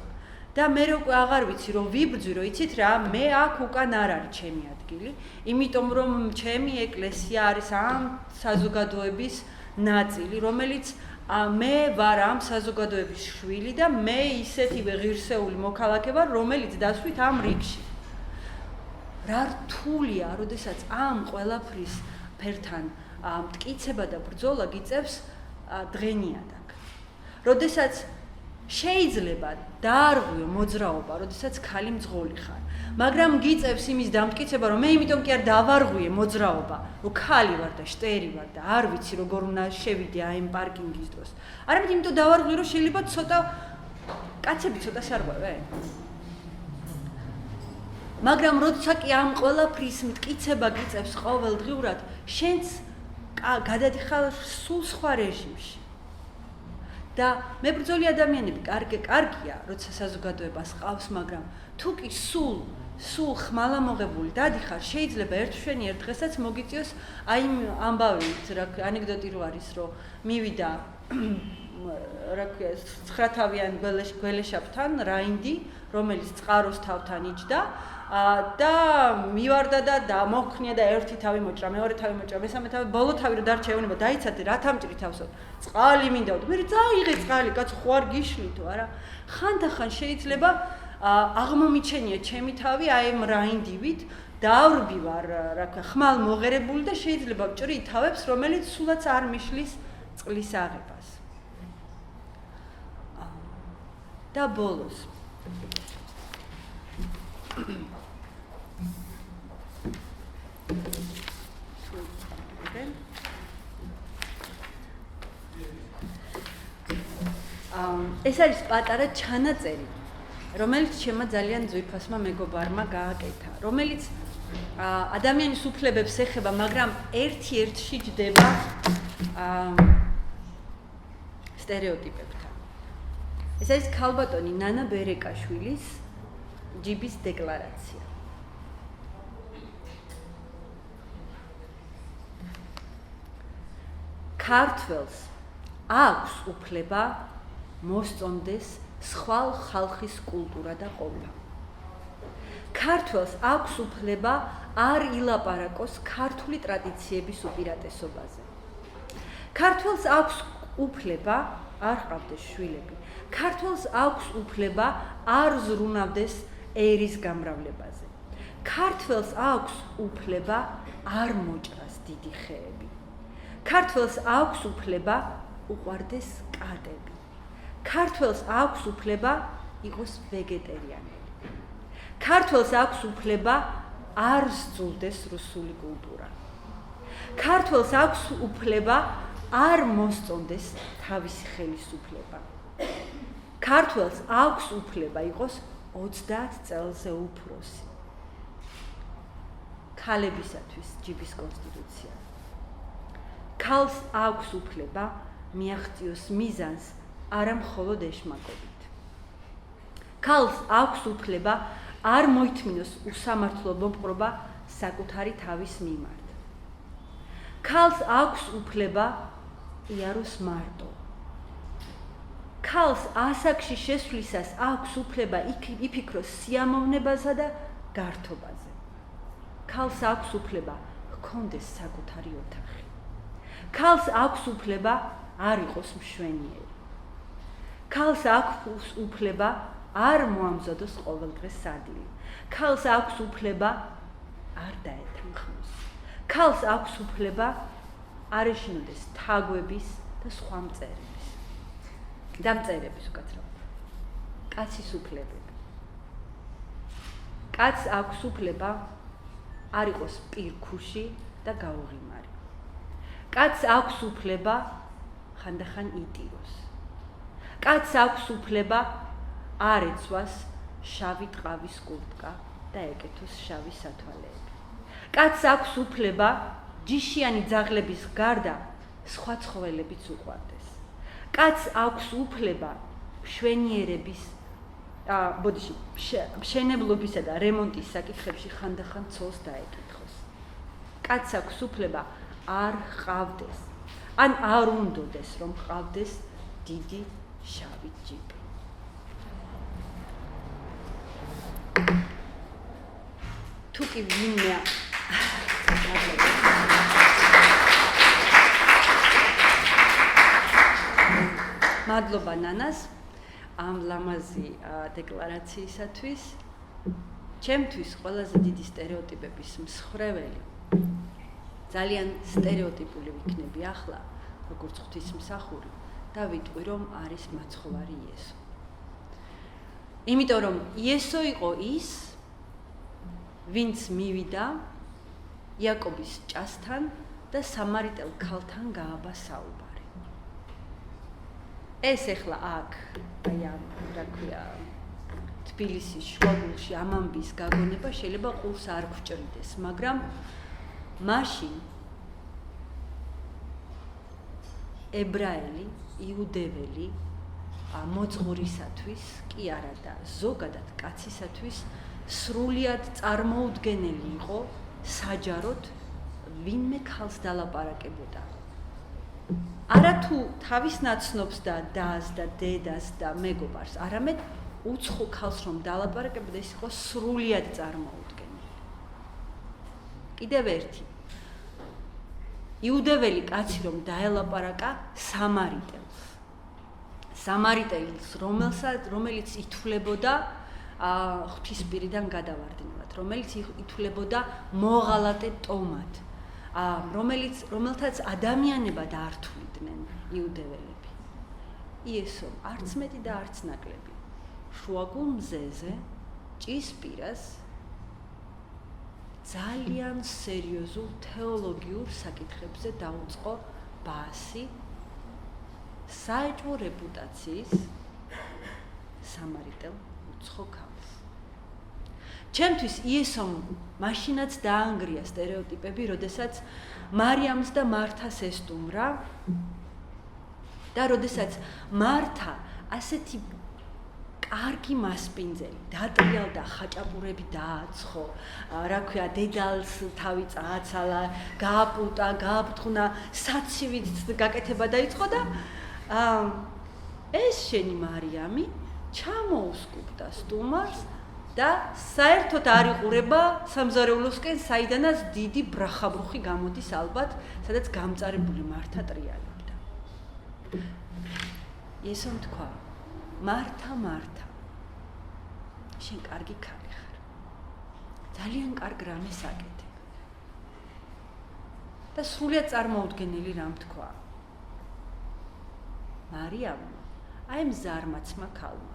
და მე უკვე აღარ ვიცი, რომ ვიბრძვი, რომ იცით რა, მე აქ უკან არ არის ჩემი ადგილი, იმიტომ რომ ჩემი ეკლესია არის ამ საზოგადოების ნაწილი, რომელიც მე ვარ ამ საზოგადოების შვილი და მე ისეთივე ღირსეული მოქალაქე ვარ, რომელიც დასვით ამ რიგში. რა რთულია, როდესაც ამ ყველაფრის ფერთან მტკიცება და ბრძოლა გიწევს დღენიადაკ. როდესაც შეიძლება დაარღვიო მოძრაობა, როდესაც ქალი მძღოლი ხარ. მაგრამ გიწევს იმის დამტკიცება, რომ მე იმიტომ კი არ დავარღვიე მოძრაობა, რომ ქალი ვარ და შტერი ვარ და არ ვიცი როგორ უნდა შევიდე აი ამ პარკინგის დროს. არამედ იმიტომ დავარღვიე, რომ შეიძლება ცოტა კაცები ცოტა სარღვევენ. მაგრამ როცა კი ამ ყველაფრის მტკიცება გიწევს ყოველდღიურად, შენც გადადიხარ სულ სხვა რეჟიმში. და მებრძოლი ადამიანები კარგია, როცა საზოგადოებას ყავს, მაგრამ თუ კი სულ ხმალამოღებული დადიხარ, შეიძლება ერთშვენი ერთ დღესაც მოგიწიოს აი ამბავი, ანეკდოტი რო არის, რომ მივიდა რა ქვია, 9-თავიან გველეშაპთან რაინდი, რომელიც წყაროს თავთან იჯდა და მივარდა და მოხნია და ერთი თავი მოჭრა, მეორე თავი მოჭრა, მესამე თავი, ბოლო თავი რო დარჩა ეუბნება, დაიცადე, რა თამჭრი თავსო? წყალი მინდაო. მე წაიღე წყალი, კაცო, ხო არ გიშლითო, არა? ხანდახან შეიძლება აღმომიჩენია ჩემი თავი აი ამ რაინდივით, დავრბი ვარ, რა ქვია, ხმალ მოღერებული და შეიძლება ვჭრი თავებს, რომელიც სულაც არ მიშლის წყლის აღებას. და ბოლოს ეს არის პატარა ჩანაწერი, რომელიც ჩემმა ძალიან ძვირფასმა მეგობარმა გააკეთა, რომელიც ადამიანის უფლებებს ეხება, მაგრამ ერთ-ერთში ჯდება სტერეოტიპებთან. ეს არის ქალბატონი ნანა ბერეკაშვილის ჯიბის დეკლარაცია. ქართველს აქვს უფლება მოსწონდეს სხვა ხალხის კულტურა და ყოფა. ქართველს აქვს უფლება არ ილაპარაკოს ქართული ტრადიციების უპირატესობაზე. ქართველს აქვს უფლება არ ყავდეს შვილები. ქართველს აქვს უფლება არ ზრუნავდეს ერის გამრავლებაზე. ქართველს აქვს უფლება არ მოჭრას დიდი ხეები. ქართველს აქვს უფლება უყვარდეს კატები. ქართველს აქვს უფლება იყოს ვეგეტარიანელი. ქართველს აქვს უფლება არ სძულდეს რუსული კულტურა. ქართველს აქვს უფლება არ მოსწონდეს თავისი ხელისუფლება. ქართველს აქვს უფლება იყოს 30 წელზე უფროსი. ქალებისათვის ჯიბის კონსტიტუცია. ქალს აქვს უფლება მიაღწიოს მიზანს არა მხოლოდ ეშმაკობით. ქალს აქვს უფლება არ მოითმინოს უსამართლო მოპყრობა საკუთარი თავის მიმართ. ქალს აქვს უფლება იაროს მარტო. ქალს ასაკში შესვლისას აქვს უფლება იფიქროს სიამოვნებასა და გართობაზე. ქალს აქვს უფლება ჰქონდეს საკუთარი ოთახი. ქალს აქვს უფლება არ იყოს მშვენიერი. ქალს აქვს უფლება არ მოამზადოს ყოველდღეს სადილე. ქალს აქვს უფლება არ დაეთანხმოს. ქალს აქვს უფლება არ ეშინოდეს თაგვების და სხვა დამწერების უკაცრავად. კაცის უფლებები. კაცს აქვს უფლება არ იყოს პირქუში და გაუღიმარი. კაცს აქვს უფლება ხანდახან იტიროს. კაცს აქვს უფლება არ ეცვას შავი ტყავის კურტკა და ეკეთოს შავი სათვალეები. კაცს აქვს უფლება ჯიშიანი ძაღლების გარდა სხვა ცხოველებიც უყვარდეს. კაცს აქვს უფლება მშენებლობისა და რემონტის საკითხებში ხანდახან ცოლს დაეკითხოს. კაცს აქვს უფლება არ ჰყავდეს ან არ უნდოდეს რომ ჰყავდეს დიდი შავი ჯიპი. თუ კი ვინმე მადლობა ნანას ამ ლამაზი დეკლარაციისათვის. ჩემთვის ყველაზე დიდი სტერეოტიპების მსხვერველი ძალიან სტერეოტიპული ვიქნები ახლა, როგორც ღვთისმსახური და ვიტყვი რომ არის მაცხოვარი იესო. იმიტომ რომ იესო იყო ის, ვინც მივიდა იაკობის ჭასთან და სამარიტელ ქალთან გააბა საუბარი. ეს ეხლა აქ, აი ამ, რა ქვია, თბილისის შუაგულში ამ ამბის გაგონება შეიძლება ყურს არ გვჭრიდეს, მაგრამ მაშინ ებრაელი, იუდეველი მოძღვრისათვის კი არა და ზოგადად კაცისათვის სრულიად წარმოუდგენელი იყო საჯაროდ ვინმე ქალს დალაპარაკებოდა. არა თუ თავის ნაცნობს და დას და დედას და მეგობარს, არამედ უცხო ქალს რომ დალაპარაკებოდა, ეს იყო სრულიად წარმოუდგენელი. კიდევ ერთი იუდეველი კაცი რომ დაელაპარაკა სამარიტელს. სამარიტელს, რომელიც ითვლებოდა ღვთისპირიდან გადავარდნილად, რომელიც ითვლებოდა მოღალატე ტომად, რომელთაც ადამიანებად არ თვლიდნენ იუდეველები. იესომ არც მეტი და არც ნაკლები შუაგულ მზეზე ჭის პირას ძალიან სერიოზულ თეოლოგიურ საკითხებზე დაუწყო ბაასი საეჭვო რეპუტაციის სამარიტელ უცხო ქალს. ჩემთვის იესომ მაშინაც დაანგრია სტერეოტიპები, როდესაც მარიამს და მართას ესტუმრა და როდესაც მართა ასეთი კარგი მასპინძელი, დატრიალდა, ხაჭაპურები დააცხო, რა ქვია, დედალს თავი წააცალა, გააპუტა, გააფრთხუნა, საცივით გაკეთება დაიწყო და ეს შენი მარიამი ჩამოუსკუპდა სტუმარს და საერთოდ არ იყურება სამზარეულოსკენ, საიდანაც დიდი ბრახაბრუხი გამოდის ალბათ, სადაც გამწარებული მართა ტრიალებდა. იესომ თქვა, მართა, მართა, შენ კარგი ქალი ხარ. ძალიან კარგ რამეს აკეთებ. და სრულიად წარმოუდგენელი რამ თქვა. მარიამმა, აი ამ ზარმაცმა ქალმა,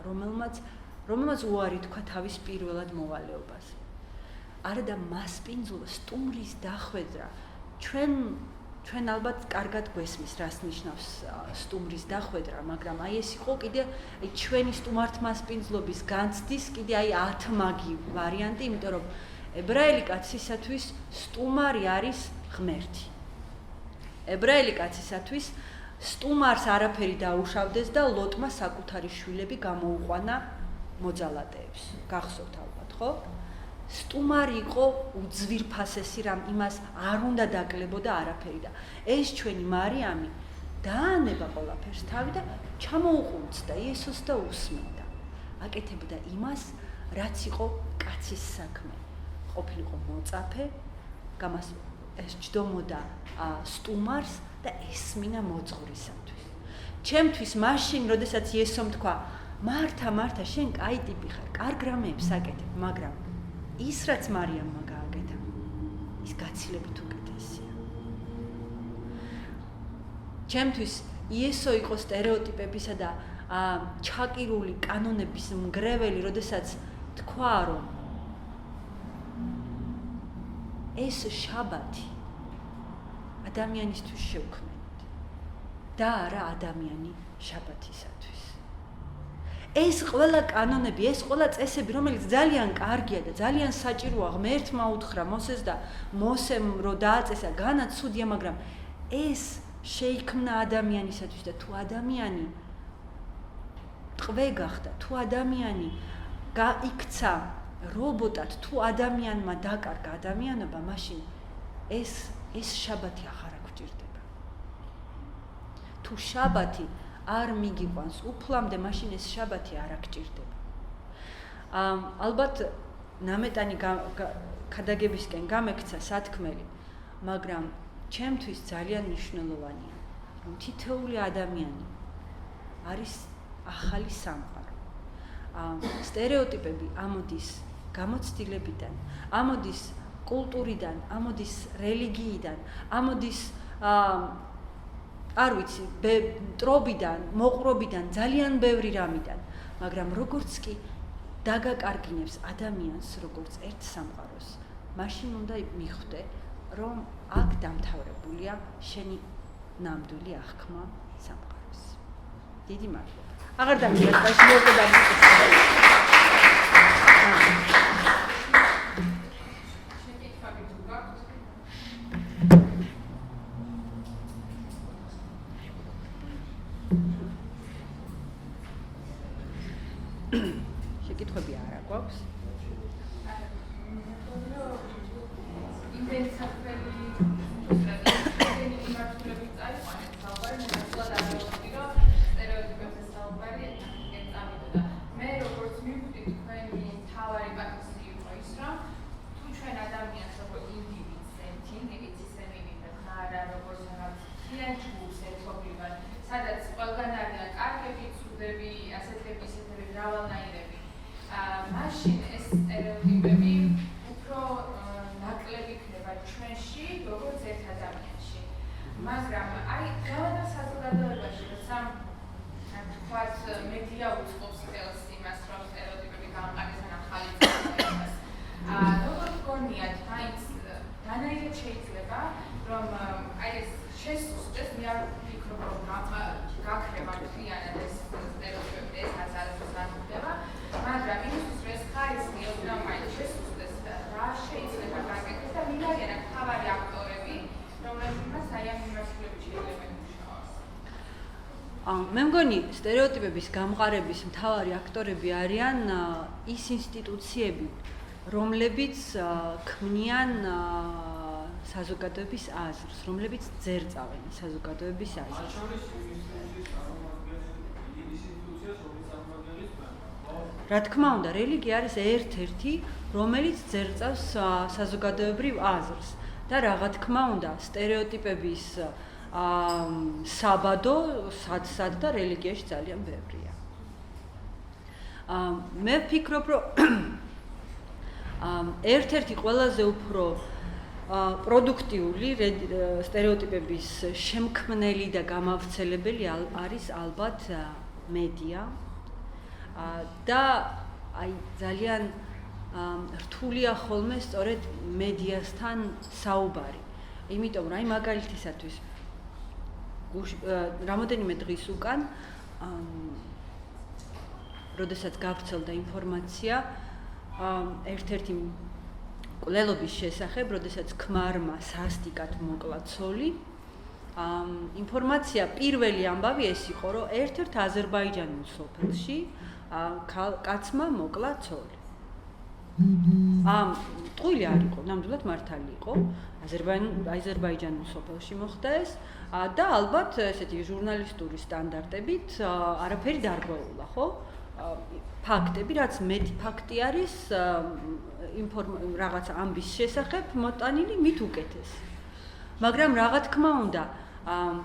რომელმაც უარი თქვა თავის პირველად მოვალეობაზე. არა და მასპინძულა სტუმრის დახვედრა ჩვენ ჩვენ ალბათ კარგად გვესმის, რას ნიშნავს სტუმრის დახვედრა, მაგრამ აი ეს იყო კიდე ჩვენი სტუმართმასპინძლობის განცდის კიდე აი 10 მაგი ვარიანტი, იმიტომ რომ ებრაელი კაცისათვის სტუმარი არის ღმერთი. ებრაელი კაცისათვის სტუმარს არაფერი დაუშავდეს და ლოტმა საკუთარი შვილები გამოუყვანა მოძალადეებს. გახსოვთ ალბათ, ხო? სტუმარი იყო უძვირფასესი, რამ იმას არ უნდა დაკლებოდა არაფერი და ეს ჩვენი მარიამი დაანება ყველაფერს თავი და ჩამოუყუნწდა იესოს და უსმენდა. აკეთებდა იმას, რაც იყო კაცის საქმე. ყოფილიყო მოწაფე, გამას ეს ჯდომოდა სტუმარს და ესმინა მოძღვრისათვის. ჩემთვის მაშინ, როდესაც იესომ თქვა, მართა, მართა, შენ კაი ტიპი ხარ, კარგ რამეებს აკეთებ, მაგრამ ის რაც მარიამმა გააკეთა, ის გაცილებით უკეთესია. ჩემთვის იესო იყო სტერეოტიპებისა და ჩაკირული კანონების მგრეველი, როდესაც თქვა, რომ ეს შაბათი ადამიანისთვის შევქმნით და არა ადამიანი შაბათისათვის. ეს ყველა კანონები, ეს ყველა წესები, რომელიც ძალიან კარგია და ძალიან საჭიროა, ღმერთმა უთხრა მოსეს და მოსემ რო დააწესა, განაცუდია, მაგრამ ეს შეიქმნა ადამიანისათვის და თუ ადამიანი ტყვე გახდა, თუ ადამიანი გაიქცა რობოტად, თუ ადამიანმა დაკარგა ადამიანობა, მაშინ ეს შაბათი აღარ გვჭირდება. თუ შაბათი არ მიგიყვანს უფლამდე, მაშინ ეს შაბათი არ გჭირდება. ალბათ ნამეტანი ქადაგებისკენ გამექცა სათქმელი, მაგრამ ჩემთვის ძალიან მნიშვნელოვანია, რომ თითოეული ადამიანი არის ახალი სამყარო. სტერეოტიპები ამოდის გამოცდილებიდან, ამოდის კულტურიდან, ამოდის რელიგიიდან, ამოდის არ ვიცი, ტრობიდან, მოყრობიდან, ძალიან ბევრი რამიდან, მაგრამ როგორც კი დაგაკარგინებს ადამიანს, როგორც ერთ სამყაროს, მაშინ უნდა მიხვდე, რომ აქ დამთავრებულია შენი ნამდვილი აღქმა სამყაროს. დიდი მადლობა. აღარ დამიჯერეთ, ბაში მოვკვდა. შეკითხვები არა გვაქვს? მაშინ ეს სტერეოტიპები უფრო ნაკლები ხდება ჩვენში, როგორც ერთ ადამიანში. მაგრამ აი გავადა საზოგადოებაში, როცა თქვათ მედია უწყობს ხელს იმას, რომ სტერეოტიპები გამყარეს ან ახალი წარმოებას. როგორ გქონიათ მაინც დანაირად შეიძლება, რომ აი ეს შესუსტეს, მე არ ვფიქრობ, რომ გაქრება მთლიანად ეს სტერეოტიპები, ეს არასდროს არ ხდება. მაგრამ იმისთვის რომ ეს ხარისხი ოდნავ შესუსტეს, რა შეიძლება გაკეთდეს და მიგაგენა მთავარი აქტორები, რომლებმაც აი ამ მიმართულებით შეიძლება იმუშაოს. მე მგონი სტერეოტიპების გამყარების მთავარი აქტორები არიან ის ინსტიტუციები, რომლებიც ქმნიან საზოგადოების აზრს, რომლებიც ძერწავენ საზოგადოების აზრს. რა თქმა უნდა, რელიგია არის ერთ-ერთი, რომელიც ძერწავს საზოგადოებრივ აზრს და რა თქმა უნდა, სტერეოტიპების საბადო სად და რელიგიაში ძალიან ბევრია. მე ვფიქრობ, რომ ერთ-ერთი ყველაზე უფრო პროდუქტიული სტერეოტიპების შემქმნელი და გამავრცელებელი არის ალბათ მედია. და აი ძალიან რთულია ხოლმე სწორედ მედიასთან საუბარი, იმიტომ რომ აი მაგალითისათვის რამოდენიმე დღის უკან როდესაც გავრცელდა ინფორმაცია ერთ-ერთი მკვლელობის შესახებ, როდესაც ქმარმა სასტიკად მოკლა ცოლი, ინფორმაცია პირველი ამბავი ეს იყო, რომ ერთ-ერთ აზერბაიჯანულ სოფელში კაცმა მოკლა ცოლი. ტყუილი არ იყო, ნამდვილად მართალი იყო, აზერბაიჯანულ სოფელში მოხდა ეს და ალბათ ესეთი ჟურნალისტური სტანდარტებით არაფერი დარღვეულა, ხო? ფაქტები, რაც მეტი ფაქტი არის რაღაც ამბის შესახებ მოტანილი მით უკეთესი. მაგრამ რა თქმა უნდა,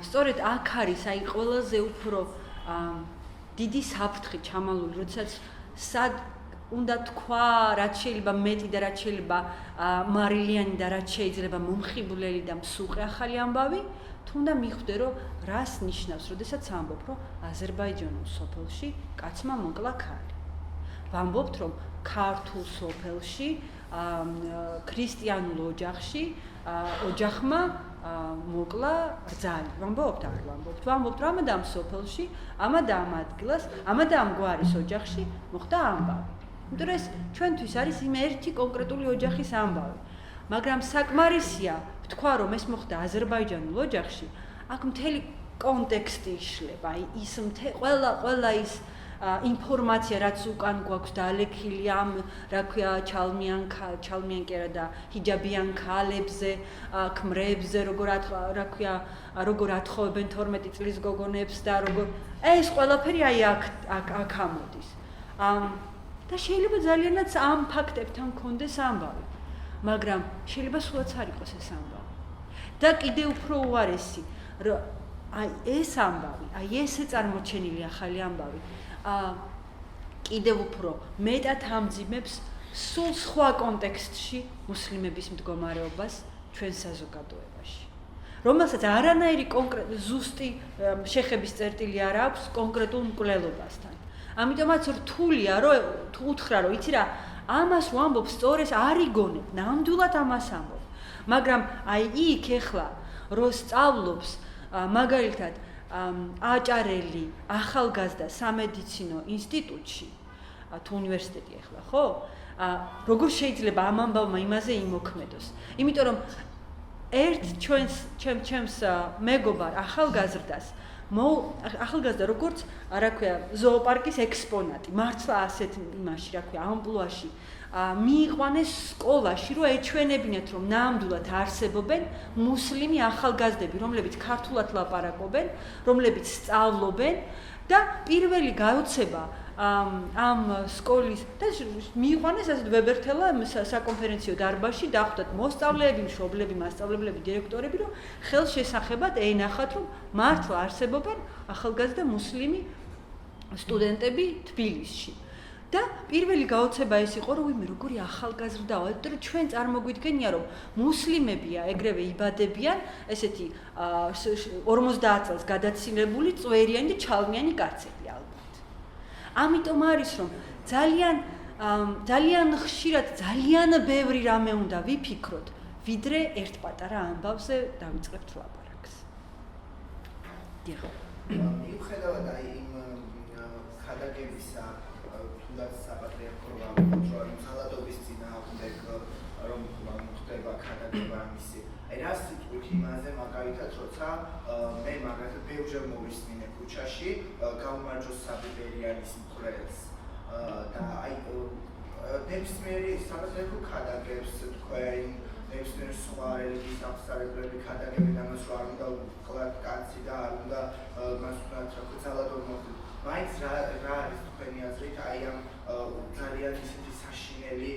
სწორედ აქ არის აი ყველაზე უფრო დიდი საფრთხე ჩამალული, როდესაც სად უნდა თქვა, რაც შეიძლება მეტი და რაც შეიძლება მარილიანი და რაც შეიძლება მომხიბვლელი და მსუყე ახალი ამბავი, თუნდა მიხვდე, რომ რას ნიშნავს, როდესაც ამბობ, რომ აზერბაიჯანულ სოფელში კაცმა მოკლა ქალი. ვამბობთ, რომ ქართულ სოფელში, ქრისტიანულ ოჯახში, ოჯახმა მოკლა რძალი. ვამბობთ, არ ვამბობთ. ვამბობთ, რომ ამ სოფელში, ამ ადგილას, ამ გვარის ოჯახში მოხდა ამბავი. იმიტომ რომ ეს ჩვენთვის არის იმ ერთი კონკრეტული ოჯახის ამბავი. მაგრამ საკმარისია თქვა, რომ ეს მოხდა აზერბაიჯანულ ოჯახში, აქ მთელი კონტექსტი იშლება, აი ის ყველა ის ინფორმაცია, რაც უკან გვაქვს დაალექილი ამ, რა ქვია, ჩალმიან კი არა და ჰიჯაბიან ქალებზე, ქმრებზე, როგორ ათხოვებენ 12 წლის გოგონებს და როგორ ეს ყველაფერი აი აქ ამოდის. და შეიძლება ძალიანაც ამ ფაქტებთან კონდეს ამბავი. მაგრამ შეიძლება სულაც არ იყოს ეს ამბავი. და კიდე უფრო უარესი, რომ აი ეს ამბავი, აი ესე წარმოჩენილი ახალი ამბავი, კიდევ უფრო მეტად ამძიმებს სულ სხვა კონტექსტში მუსლიმების მდგომარეობას ჩვენ საზოგადოებაში. რომელსაც არანაირი ზუსტი შეხების წერტილი არ აქვს კონკრეტულ მკვლელობასთან. ამიტომაც რთულია, რომ თუ უთხრა, რომ იცი რა, ამას ვამბობ სწორეს არ იგონებ, ნამდვილად ამას ამბობ. მაგრამ აი იქ ეხლა რო სწავლობს მაგალითად აჭარელი ახალგაზრდა სამედიცინო ინსტიტუტში თუ უნივერსიტეტი ეხლა, ხო? როგორ შეიძლება ამ ამბავმა იმაზე იმოქმედოს? იმიტომ რომ ერთ ჩემს მეგობარ ახალგაზრდა როგორც რა ქვია ზოოპარკის ექსპონატი, მართლა ასეთ იმაში, რა ქვია, ამპლუაში მიიყვანეს სკოლაში, რომ ეჩვენებინათ, რომ ნამდვილად არსებობენ მუსლიმი ახალგაზრდები, რომლებიც ქართულად ლაპარაკობენ, რომლებიც სწავლობენ და პირველი გაოცება ამ სკოლის და მიიყვანეს ასეთ ვებერთელა საკონფერენციო დარბაზში, დახვდათ მოსწავლეები, მშობლები, მასწავლებლები, დირექტორები, რომ ხელშესახებად ენახათ, რომ მართლა არსებობენ ახალგაზრდა მუსლიმი სტუდენტები თბილისში. და პირველი გაოცება ეს იყო, რომ ვიმე როგორი ახალგაზრდაა, იმიტომ რომ ჩვენ წარმოგვიდგენია, რომ მუსლიმებია, ეგრევე იბადებიან, ესეთი 50 წელს გადაცილებული, წვერიანი და ჩალმიანი კაცები ალბათ. ამიტომ არის, რომ ძალიან ხშირად, ძალიან ბევრი რამე უნდა ვიფიქროთ, ვიდრე ერთ პატარა ამბავზე დავიწყებთ ლაპარაკს. დიახ. მიუხედავად აი იმ ხადაგებისა თუნდაც საპატრიარქო რომ ძალადობის წინააღმდეგ რომ ხდება ხადაგება მისი. აი რა სიტყვით იმაზე მაგალითად როცა მე მაგალითად ბევრჯერ მოვისმინე ქუჩაში გაუმარჯოს საბიბერიანის მკვლელს და აი ნებისმიერი საპატრიარქო ხადაგებს თქვენ ნებისმიერ სხვა რელიგიის აღსარებლები ხადაგებენ ამას რომ არ უნდა ვკლათ კაცი და არ უნდა მას ვთქვათ რა ძალადობა მაინც რა არის თქვენი აზრით აი ამ ძალიან ისეთი საშინელი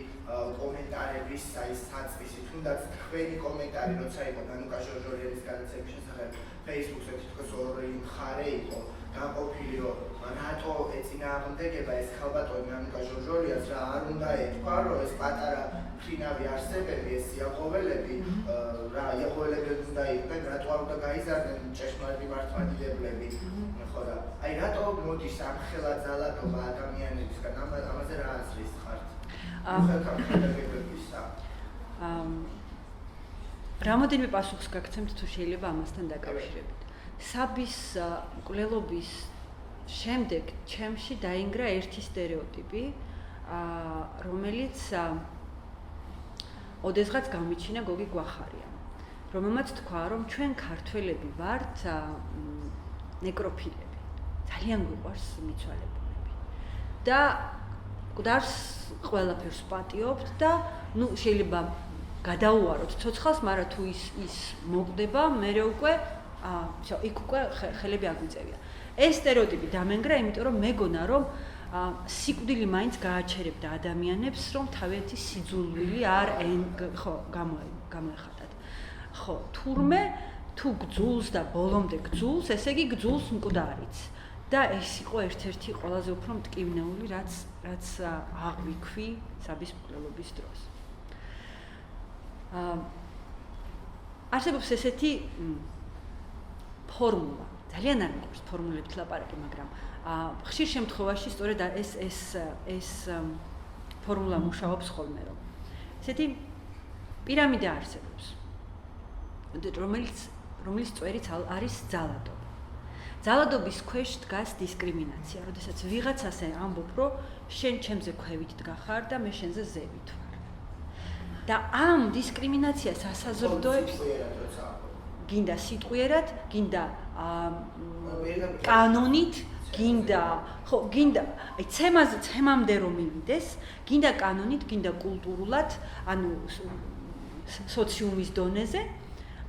კომენტარების აი საწვისი თუნდაც თქვენი კომენტარი როცა იყო დანუკა ჟორჟორიელის განაცემის შესახებ Facebook-ზე თითქოს ორი მხარე იყო გაყოფილი რომ რატო ეწინააღმდეგება ეს ხალბატონი დანუკა ჟორჟორიას რა არ უნდა ეთქვა რომ ეს პატარა ფინავი არსებები ეს იაყოველები რა იაყოველები უნდა იყვნენ რატო არ უნდა გაიზარდნენ ჭეშმარიტი მართლმადიდებლები ხო და აი რატო მოდის ამ ხელა ძალადობა ადამიანებისგან ამაზე რა აზრის ხართ? რამოდენიმე პასუხს გაგცემთ თუ შეიძლება ამასთან დაკავშირებით. საბის მკვლელობის შემდეგ ჩემში დაინგრა ერთი სტერეოტიპი, რომელიც ოდესღაც გამიჩინა გოგი გვახარია, რომელმაც თქვა, რომ ჩვენ ქართველები ვართ ნეკროფილები. ძალიან გვიყვარს მიცვალებულები. და გვდარს ყველაფერს პატიობთ და შეიძლება გადაუაროთ ცოცხალს, მაგრამ თუ ის მოკვდება, მერე უკვე იქ უკვე ხელები აგვიწევია. ეს სტერეოტიპი დამენგრა, იმიტომ რომ მეგონა, რომ სიკვდილი მაინც გააჩერებდა ადამიანებს, რომ თავიანთი სიძულვილი არ გამოეხატათ. ხო, თურმე თუ გძულს და ბოლომდე გძულს, ესე იგი გძულს მკვდარიც. და ეს იყო ერთ-ერთი ყველაზე უფრო მტკივნეული, რაც აღვიქვი საბის მკვლელობის დროს. არსებობს ესეთი ფორმულა. ძალიან არ მიყვარს ფორმულებით ლაპარაკი, მაგრამ ხშირ შემთხვევაში სწორედ ეს ფორმულა მუშაობს ხოლმე, რომ ესეთი პირამიდა არსებობს, რომელიც წვერიც არის ძალადობა. ძალადობის ქვეშ დგას დისკრიმინაცია, როდესაც ვიღაცას ამბობ, რომ შენ ჩემზე ქვევით დგახარ და მე შენზე ზევით ვარ. და ამ დისკრიმინაციას ასაზრდოებს გინდა სიტყვიერად, გინდა კანონით, გინდა ცემამდე რომ მივიდეს, გინდა კანონით, გინდა კულტურულად, ანუ სოციუმის დონეზე,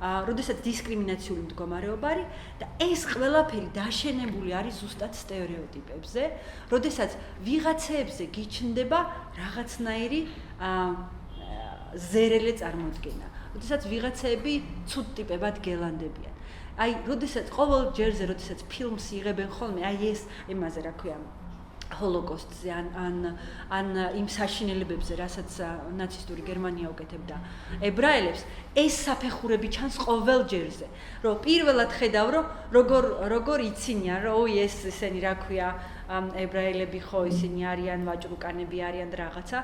როდესაც დისკრიმინაციული მდგომარეობა არის და ეს ყველაფერი დაშენებული არის ზუსტად სტერეოტიპებზე, როდესაც ვიღაცეებზე გიჩნდება რაღაცნაირი ზერელე წარმოდგენა. როდესაც ვიღაცები ცუდ ტიპებად გელანდებიან. აი, როდესაც ყოველ ჯერზე, როდესაც ფილმს იღებენ ხოლმე, აი ეს იმაზე, რა ქვია, ჰოლოკოსტზე ან იმ საშინელებებზე, რასაც ნაცისტური გერმანია უკეთებდა ებრაელებს, ეს საფეხურები ჩანს ყოველ ჯერზე. რომ პირველად ხედავ, რომ როგორ იცინიან, რომ ეს ესენი, რა ქვია, ებრაელები ხო ისინი არიან ვაჭრუკანები არიან და რაღაცა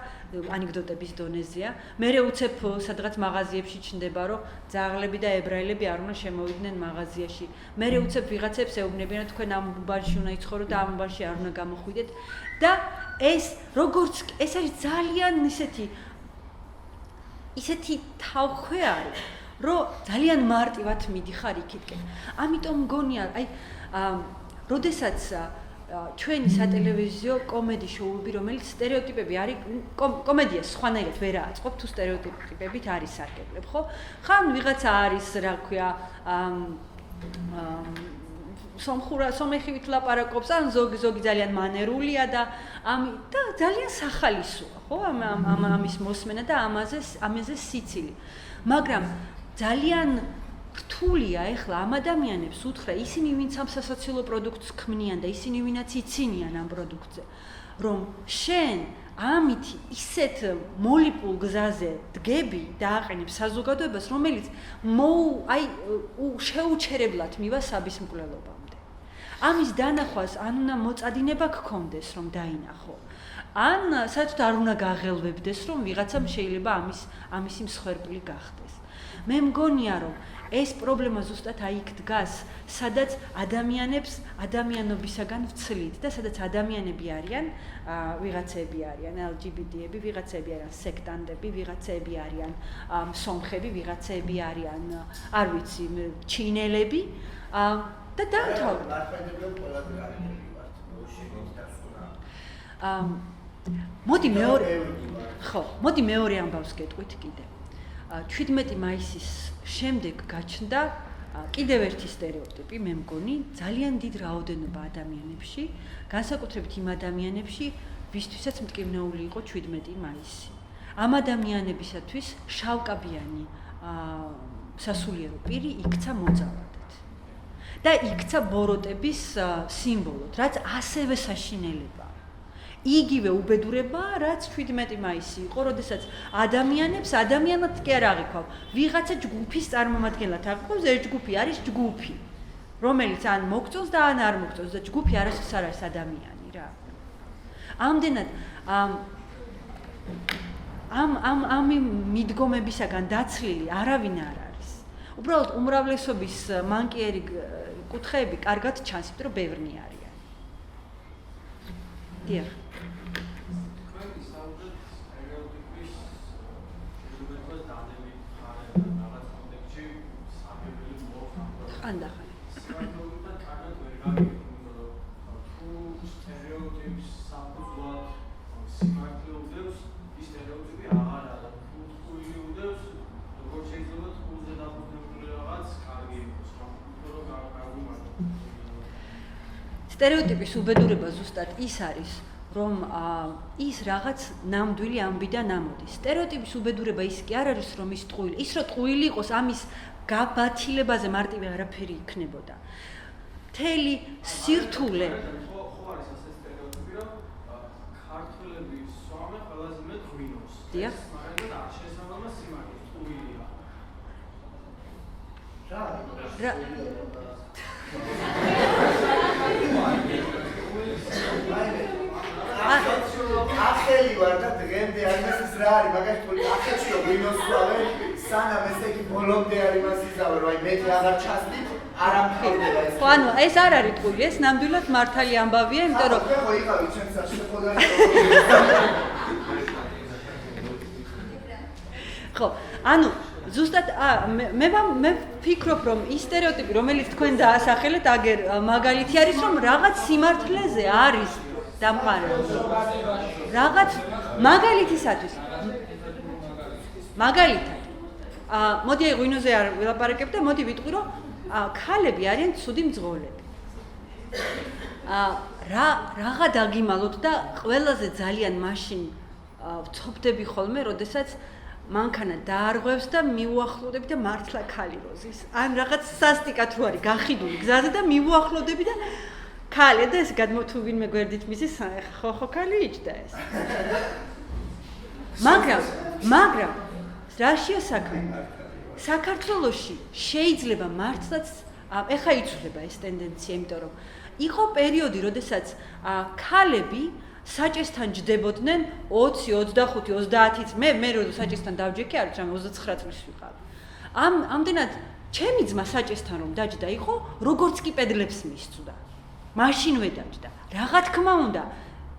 ანეკდოტების დონეზეა. მერე უცებ სადღაც მაღაზიებში ჩნდება, რომ ძაღლები და ებრაელები არ უნდა შემოვიდნენ მაღაზიაში. მერე უცებ ვიღაცებს ეუბნებიან, რომ თქვენ ამ უბანში უნდა იცხოვროთ და ამ უბანში არ უნდა გამოხვიდეთ. და ეს როგორც ეს არის ძალიან ისეთი თავქვე არის, რომ ძალიან მარტივად მიდიხარ იქითკენ. ამიტომ მგონია, აი, როდესაც ჩვენი სატელევიზიო კომედი შოუები, რომელიც სტერეოტიპები არის, კომედია სხვანაირად ვერ აწყობ, თუ სტერეოტიპებით არის სარგებლებ, ხო? ხან ვიღაცა არის, რა ქვია, სომეხივით ლაპარაკობს, ან ზოგი ძალიან მანერულია და ძალიან სახალისოა, ხო? ამის მოსმენა და ამაზე სიცილი. მაგრამ ძალიან რთულია ეხლა ამ ადამიანებს უთხრა, ისინი ვინც ამ სასოციალო პროდუქტს ქმნიან და ისინი ვინაც იცინიან ამ პროდუქტზე, რომ შენ ამით ისეთ მოლიპულ გზაზე დგები და აყენებ საზოგადოებას, რომელიც შეუჩერებლად მივა საბის მკვლელობამდე. ამის დანახვას ან უნდა მოწადინება გქონდეს, რომ დაინახო, ან საერთოდ არ უნდა გაღელვებდეს, რომ ვიღაცამ შეიძლება ამისი მსხვერპლი გახდეს. მე მგონია, რომ ეს პრობლემა ზუსტად აი იქ დგას, სადაც ადამიანებს ადამიანობისაგან ვცლით და სადაც ადამიანები არიან, ვიღაცები არიან LGBT-ები, ვიღაცები არიან სექტანტები, ვიღაცები არიან სომხები, ვიღაცები არიან, არ ვიცი, ჩინელები და დაამთავრდა. მოდი მეორე ამბავს გეტყვით კიდე. 17 მაისის შემდეგ გაჩნდა კიდევ ერთი სტერეოტიპი, მე მგონი, ძალიან დიდ რაოდენობა ადამიანებში, განსაკუთრებით იმ ადამიანებში, ვისთვისაც მტკივნეული იყო 17 მაისი. ამ ადამიანებისათვის შავკაბიანი სასულიერო პირი იქცა მოძალადად. და იქცა ბოროტების სიმბოლოდ, რაც ასევე საშინელებაა. იგივე უბედურება, რაც 17 მაისი იყო, როდესაც ადამიანებს ადამიანად კი არ აღიქვავ, ვიღაცა ჯგუფის წარმომადგენლად აღიქვავს, ეს ჯგუფი არის ჯგუფი, რომელიც ან მოგწონს და ან არ მოგწონს და ჯგუფი არასდროს არ არის ადამიანი რა. ამდენად ამ მიდგომებისაგან დაცლილი არავინ არ არის. უბრალოდ უმრავლესობის მანკიერი კუთხეები კარგად ჩანს, იმიტომ რომ ბევრნი არიან. დიახ. ხანდახან. სტერეოტიპის უბედურება ზუსტად ის არის, რომ ის რაღაც ნამდვილი ამბიდან ამოდის. სტერეოტიპის უბედურება ის კი არ არის, რომ ის ტყუილი, ის რომ ტყუილი იყოს, ამის გაბათილებაზე მარტივი არაფერი იქნებოდა. მთელი სირთულე დიახ. ახელი ვარ და დღემდე არ მესის რა არის, მაგას თქო, ახეთშიო გვინოსვავენ, სანამ ესე იგი ბოლომდე არ იმას იზავენ, რომ აი მე აღარ ჩასდით, არ ამხელდება ეს. ხო, ანუ ეს არ არის ტყუილი, ეს ნამდვილად მართალი ამბავია, იმიტომ რომ ხო, იყავი ჩემს საშეხოდარი. ხო, ანუ ზუსტად მე ვფიქრობ, რომ ის სტერეოტიპი, რომელიც თქვენ დაასახელეთ, აგერ მაგალითი არის, რომ რაღაც სიმართლეზე არის დამყარებული. რაღაც მაგალითისათვის. მაგალითად. მოდი აი ღვინოზე არ ვილაპარაკებ და მოდი ვიტყვი, რომ ქალები არიან ცუდი მძღოლები. რაღა დაგიმალოთ და ყველაზე ძალიან მაშინ ვცობდები ხოლმე, როდესაც მანქანა დაარღვევს და მიუახლოვდები და მართლა ქალი როზის. ან რაღაც სასტიკად რო არის გახიდული გზაზე და მიუახლოვდები და ქალი და ეს გადმოთუ ვინმე გვერდით მისის ხო ქალი იჭდა ეს. მაგრამ რაშია საქმე? საქართველოში შეიძლება მართლაც ეხა იცვლება ეს ტენდენცია, იმიტომ რომ იყო პერიოდი, როდესაც ქალები საჭესთან ჯდებოდნენ 20, 25, 30 წლის. მე რო საჭესთან დავჯექი, არ ვიცი, 29 წლის ვიყავ. ამდენად ჩემი ძმა საჭესთან რომ დაჯდა იყო, როგორც კი პედლებს მისწვდა. მაშინვე დაჯდა. რა თქმა უნდა,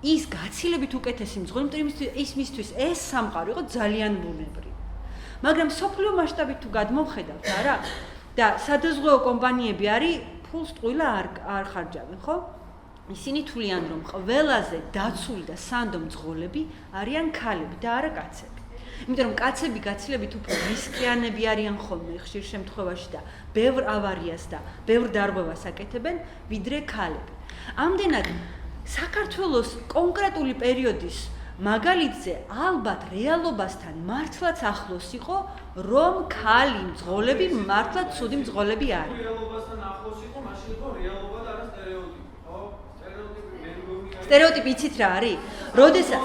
ის გაცილებით უკეთესი მძღოლი, იმიტომ ის მისთვის ეს სამყარო იყო ძალიან ბუნებრივი. მაგრამ სოფლიო მასშტაბით თუ გადმოვხედავთ, არა? და სადაზღვეო კომპანიები არის ფულს ტყუილა არ ხარჯავენ, ხო? ისინი თვლიან, რომ ყველაზე დაცული და სანდო მძღოლები არიან ქალები და არა კაცები. იმიტომ რომ კაცები გაცილებით უფრო რისკიანები არიან ხოლმე ხშირ შემთხვევაში და ბევრ ავარიას და ბევრ დარღვევას აკეთებენ, ვიდრე ქალები. ამდენად საქართველოს კონკრეტული პერიოდის მაგალითზე ალბათ რეალობასთან მართლაც ახლოს იყო, რომ ქალი მძღოლები მართლაც ცუდი მძღოლები არის. რეალობასთან ახლოს იყო, მაშინ იყო რეალობა და არა სტერეოტიპი, ხო? სტერეოტიპი იცით რა არის? როდესაც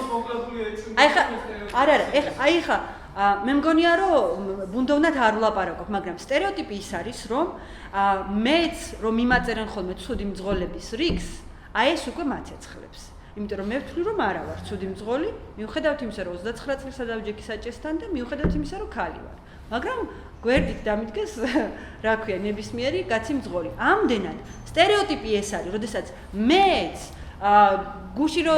აი ხა მე მგონია რომ ბუნდოვნად არ ვლაპარაკობ, მაგრამ სტერეოტიპი ის არის, რომ მეც რომ მიმაწერენ ხოლმე ცუდი მძღოლების რიგს, აი ეს უკვე მაცეცხლებს. იმიტომ რომ მე ვთვლი რომ არა ვარ ცუდი მძღოლი, მიუხედავად იმისა, რომ 29 წელს დავჯექი საჭესთან და მიუხედავად იმისა, რომ ქალი ვარ. მაგრამ გვერდით დამიდგეს, რა ქვია, ნებისმიერი კაცი მძღოლი. ამდენად სტერეოტიპი ეს არის, როდესაც მეც გუში რო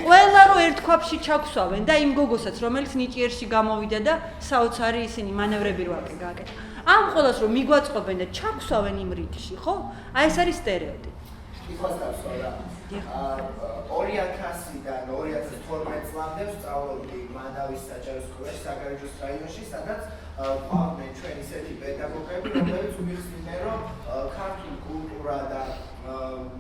ყველა რო ერთ ქვაბში ჩაგვსვავენ და იმ გოგოსაც, რომელიც ნიჭიერში გამოვიდა და საოცარი ისინი მანევრები რო აკეთე. ამ ყველას რო მიგვაწყობენ და ჩაგვსვავენ იმ რიგში, ხო? აი ეს არის სტერეოტიპი. იხოს დავსვლა. 2000-დან 2012 წლამდე ვსწავლობდი მანავის საჯარო სკოლაში საგარეჯოს რაიონში, სადაც გვაქვს ჩვენი ისეთი პედაგოგები, რომლებიც უმიხსნიდნენ, რომ ქართული კულტურა და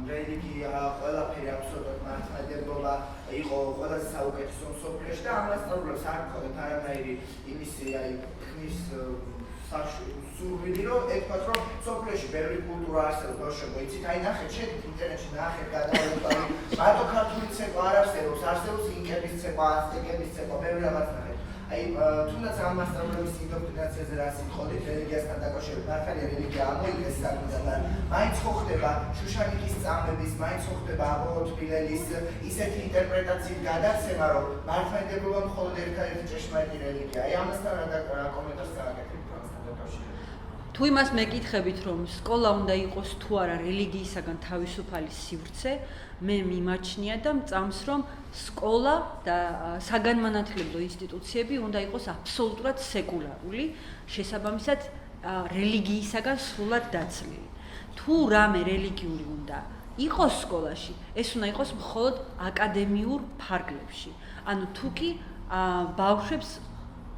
რელიგია, ყველაფერი აბსოლუტურად მართლმადიდებლობა იყო ყველაზე საუკეთესო მსოფლიოში და ამ მასწავლებლებს არ ჰქონდათ არანაირი იმისი აი ხმის სურვილი, რომ ეთქვათ, რომ მსოფლიოში ბევრი კულტურა არსებობს, ბავშვებო, იცით, აი ნახეთ, შედით ინტერნეტში ნახეთ, გადავიდეთ, მარტო ქართული ცეკვა არ არსებობს, არსებობს ინკების ცეკვა, აზტეკების ცეკვა, ბევრი რაღაც ნახეთ. აი თუნდაც ამ მასწავლებლების ინდოქტრინაციაზე რა სიტყოდით რელიგიასთან დაკავშირებით, მართალია რელიგია ამოიღეს საქმიდან და მაინც ხო ხდება შუშანიკის წამების, მაინც ხო ხდება აბოლო თბილელის ისეთი ინტერპრეტაციით გადაცემა, რომ მართლმადიდებლობა მხოლოდ ერთადერთი ჭეშმარიტი რელიგია. აი ამასთან რა კომენტარს გააკეთებ? თუ იმას მეკითხებით, რომ სკოლა უნდა იყოს თუ არა რელიგიისაგან თავისუფალი სივრცე, მე მიმაჩნია და მწამს, რომ სკოლა და საგანმანათლებლო ინსტიტუციები უნდა იყოს აბსოლუტურად სეკულარული, შესაბამისად რელიგიისაგან სრულად დაცლილი. თუ რამე რელიგიური უნდა იყოს სკოლაში, ეს უნდა იყოს მხოლოდ აკადემიურ ფარგლებში. ანუ თუ კი ბავშვებს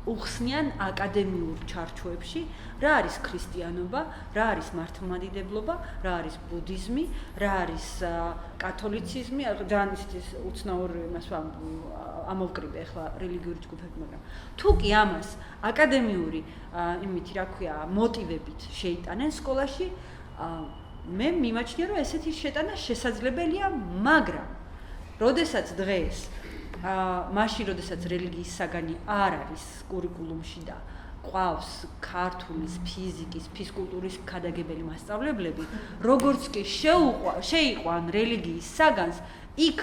უხსნიან აკადემიურ ჩარჩოებში, რა არის ქრისტიანობა, რა არის მართლმადიდებლობა, რა არის ბუდიზმი, რა არის კათოლიციზმი, ძალიან ისეთი უცნაური იმას ამოვკრიბე ახლა რელიგიური ჯგუფები, მაგრამ თუ კი ამას აკადემიური იმითი, რა ქვია, მოტივებით შეიტანენ სკოლაში, მე მიმაჩნია, რომ ესეთი შეტანა შესაძლებელია, მაგრამ როდესაც დღეს მაშინ, როდესაც რელიგიის საგანი არ არის კურიკულუმში და ყავს ქართულის, ფიზიკის, ფიზკულტურის ქადაგებელი მასწავლებლები, როგორც კი შეიყვან რელიგიის საგანს, იქ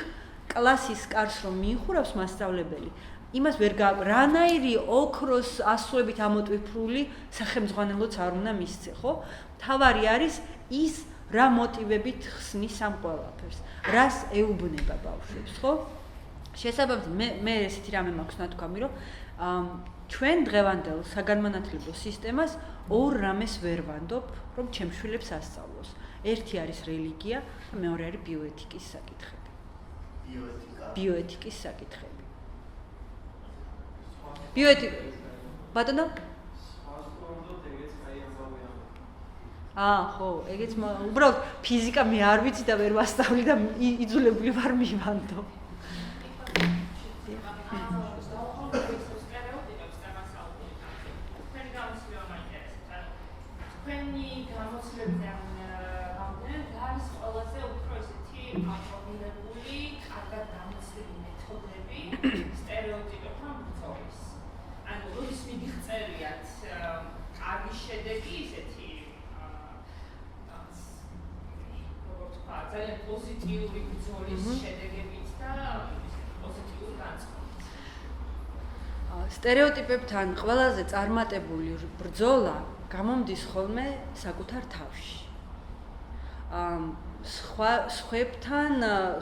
კლასის კარს რომ მიიხურავს მასწავლებელი, იმას ვერ რანაირი ოქროს ასოებით ამოტვიფრული სახელმძღვანელოც არ უნდა მისცე, ხო? თავარი არის ის რა მოტივებით ხსნის ამ ყველაფერს, რას ეუბნება ბავშვებს, ხო? შესაბამისად მე ესეთი რამე მაქვს ნათქვამი, რომ ჩვენ დღევანდელ საგანმანათლებლო სისტემას ორ რამეს ვერ ვანდობ, რომ ჩემ შვილებს ასწავლოს. ერთი არის რელიგია, მეორე არის ბიოეთიკის საკითხები. ბიოეთიკის საკითხები. ბატონო? ხო, ეგეც უბრალოდ ფიზიკა მე არ ვიცი და ვერ ვასწავლი და იძულებული ვარ მივანდო. პოზიტიური ბრძოლის შედეგებით და პოზიტიური განწყობით. სტერეოტიპებთან ყველაზე წარმატებული ბრძოლა გამომდის ხოლმე საკუთარ თავში.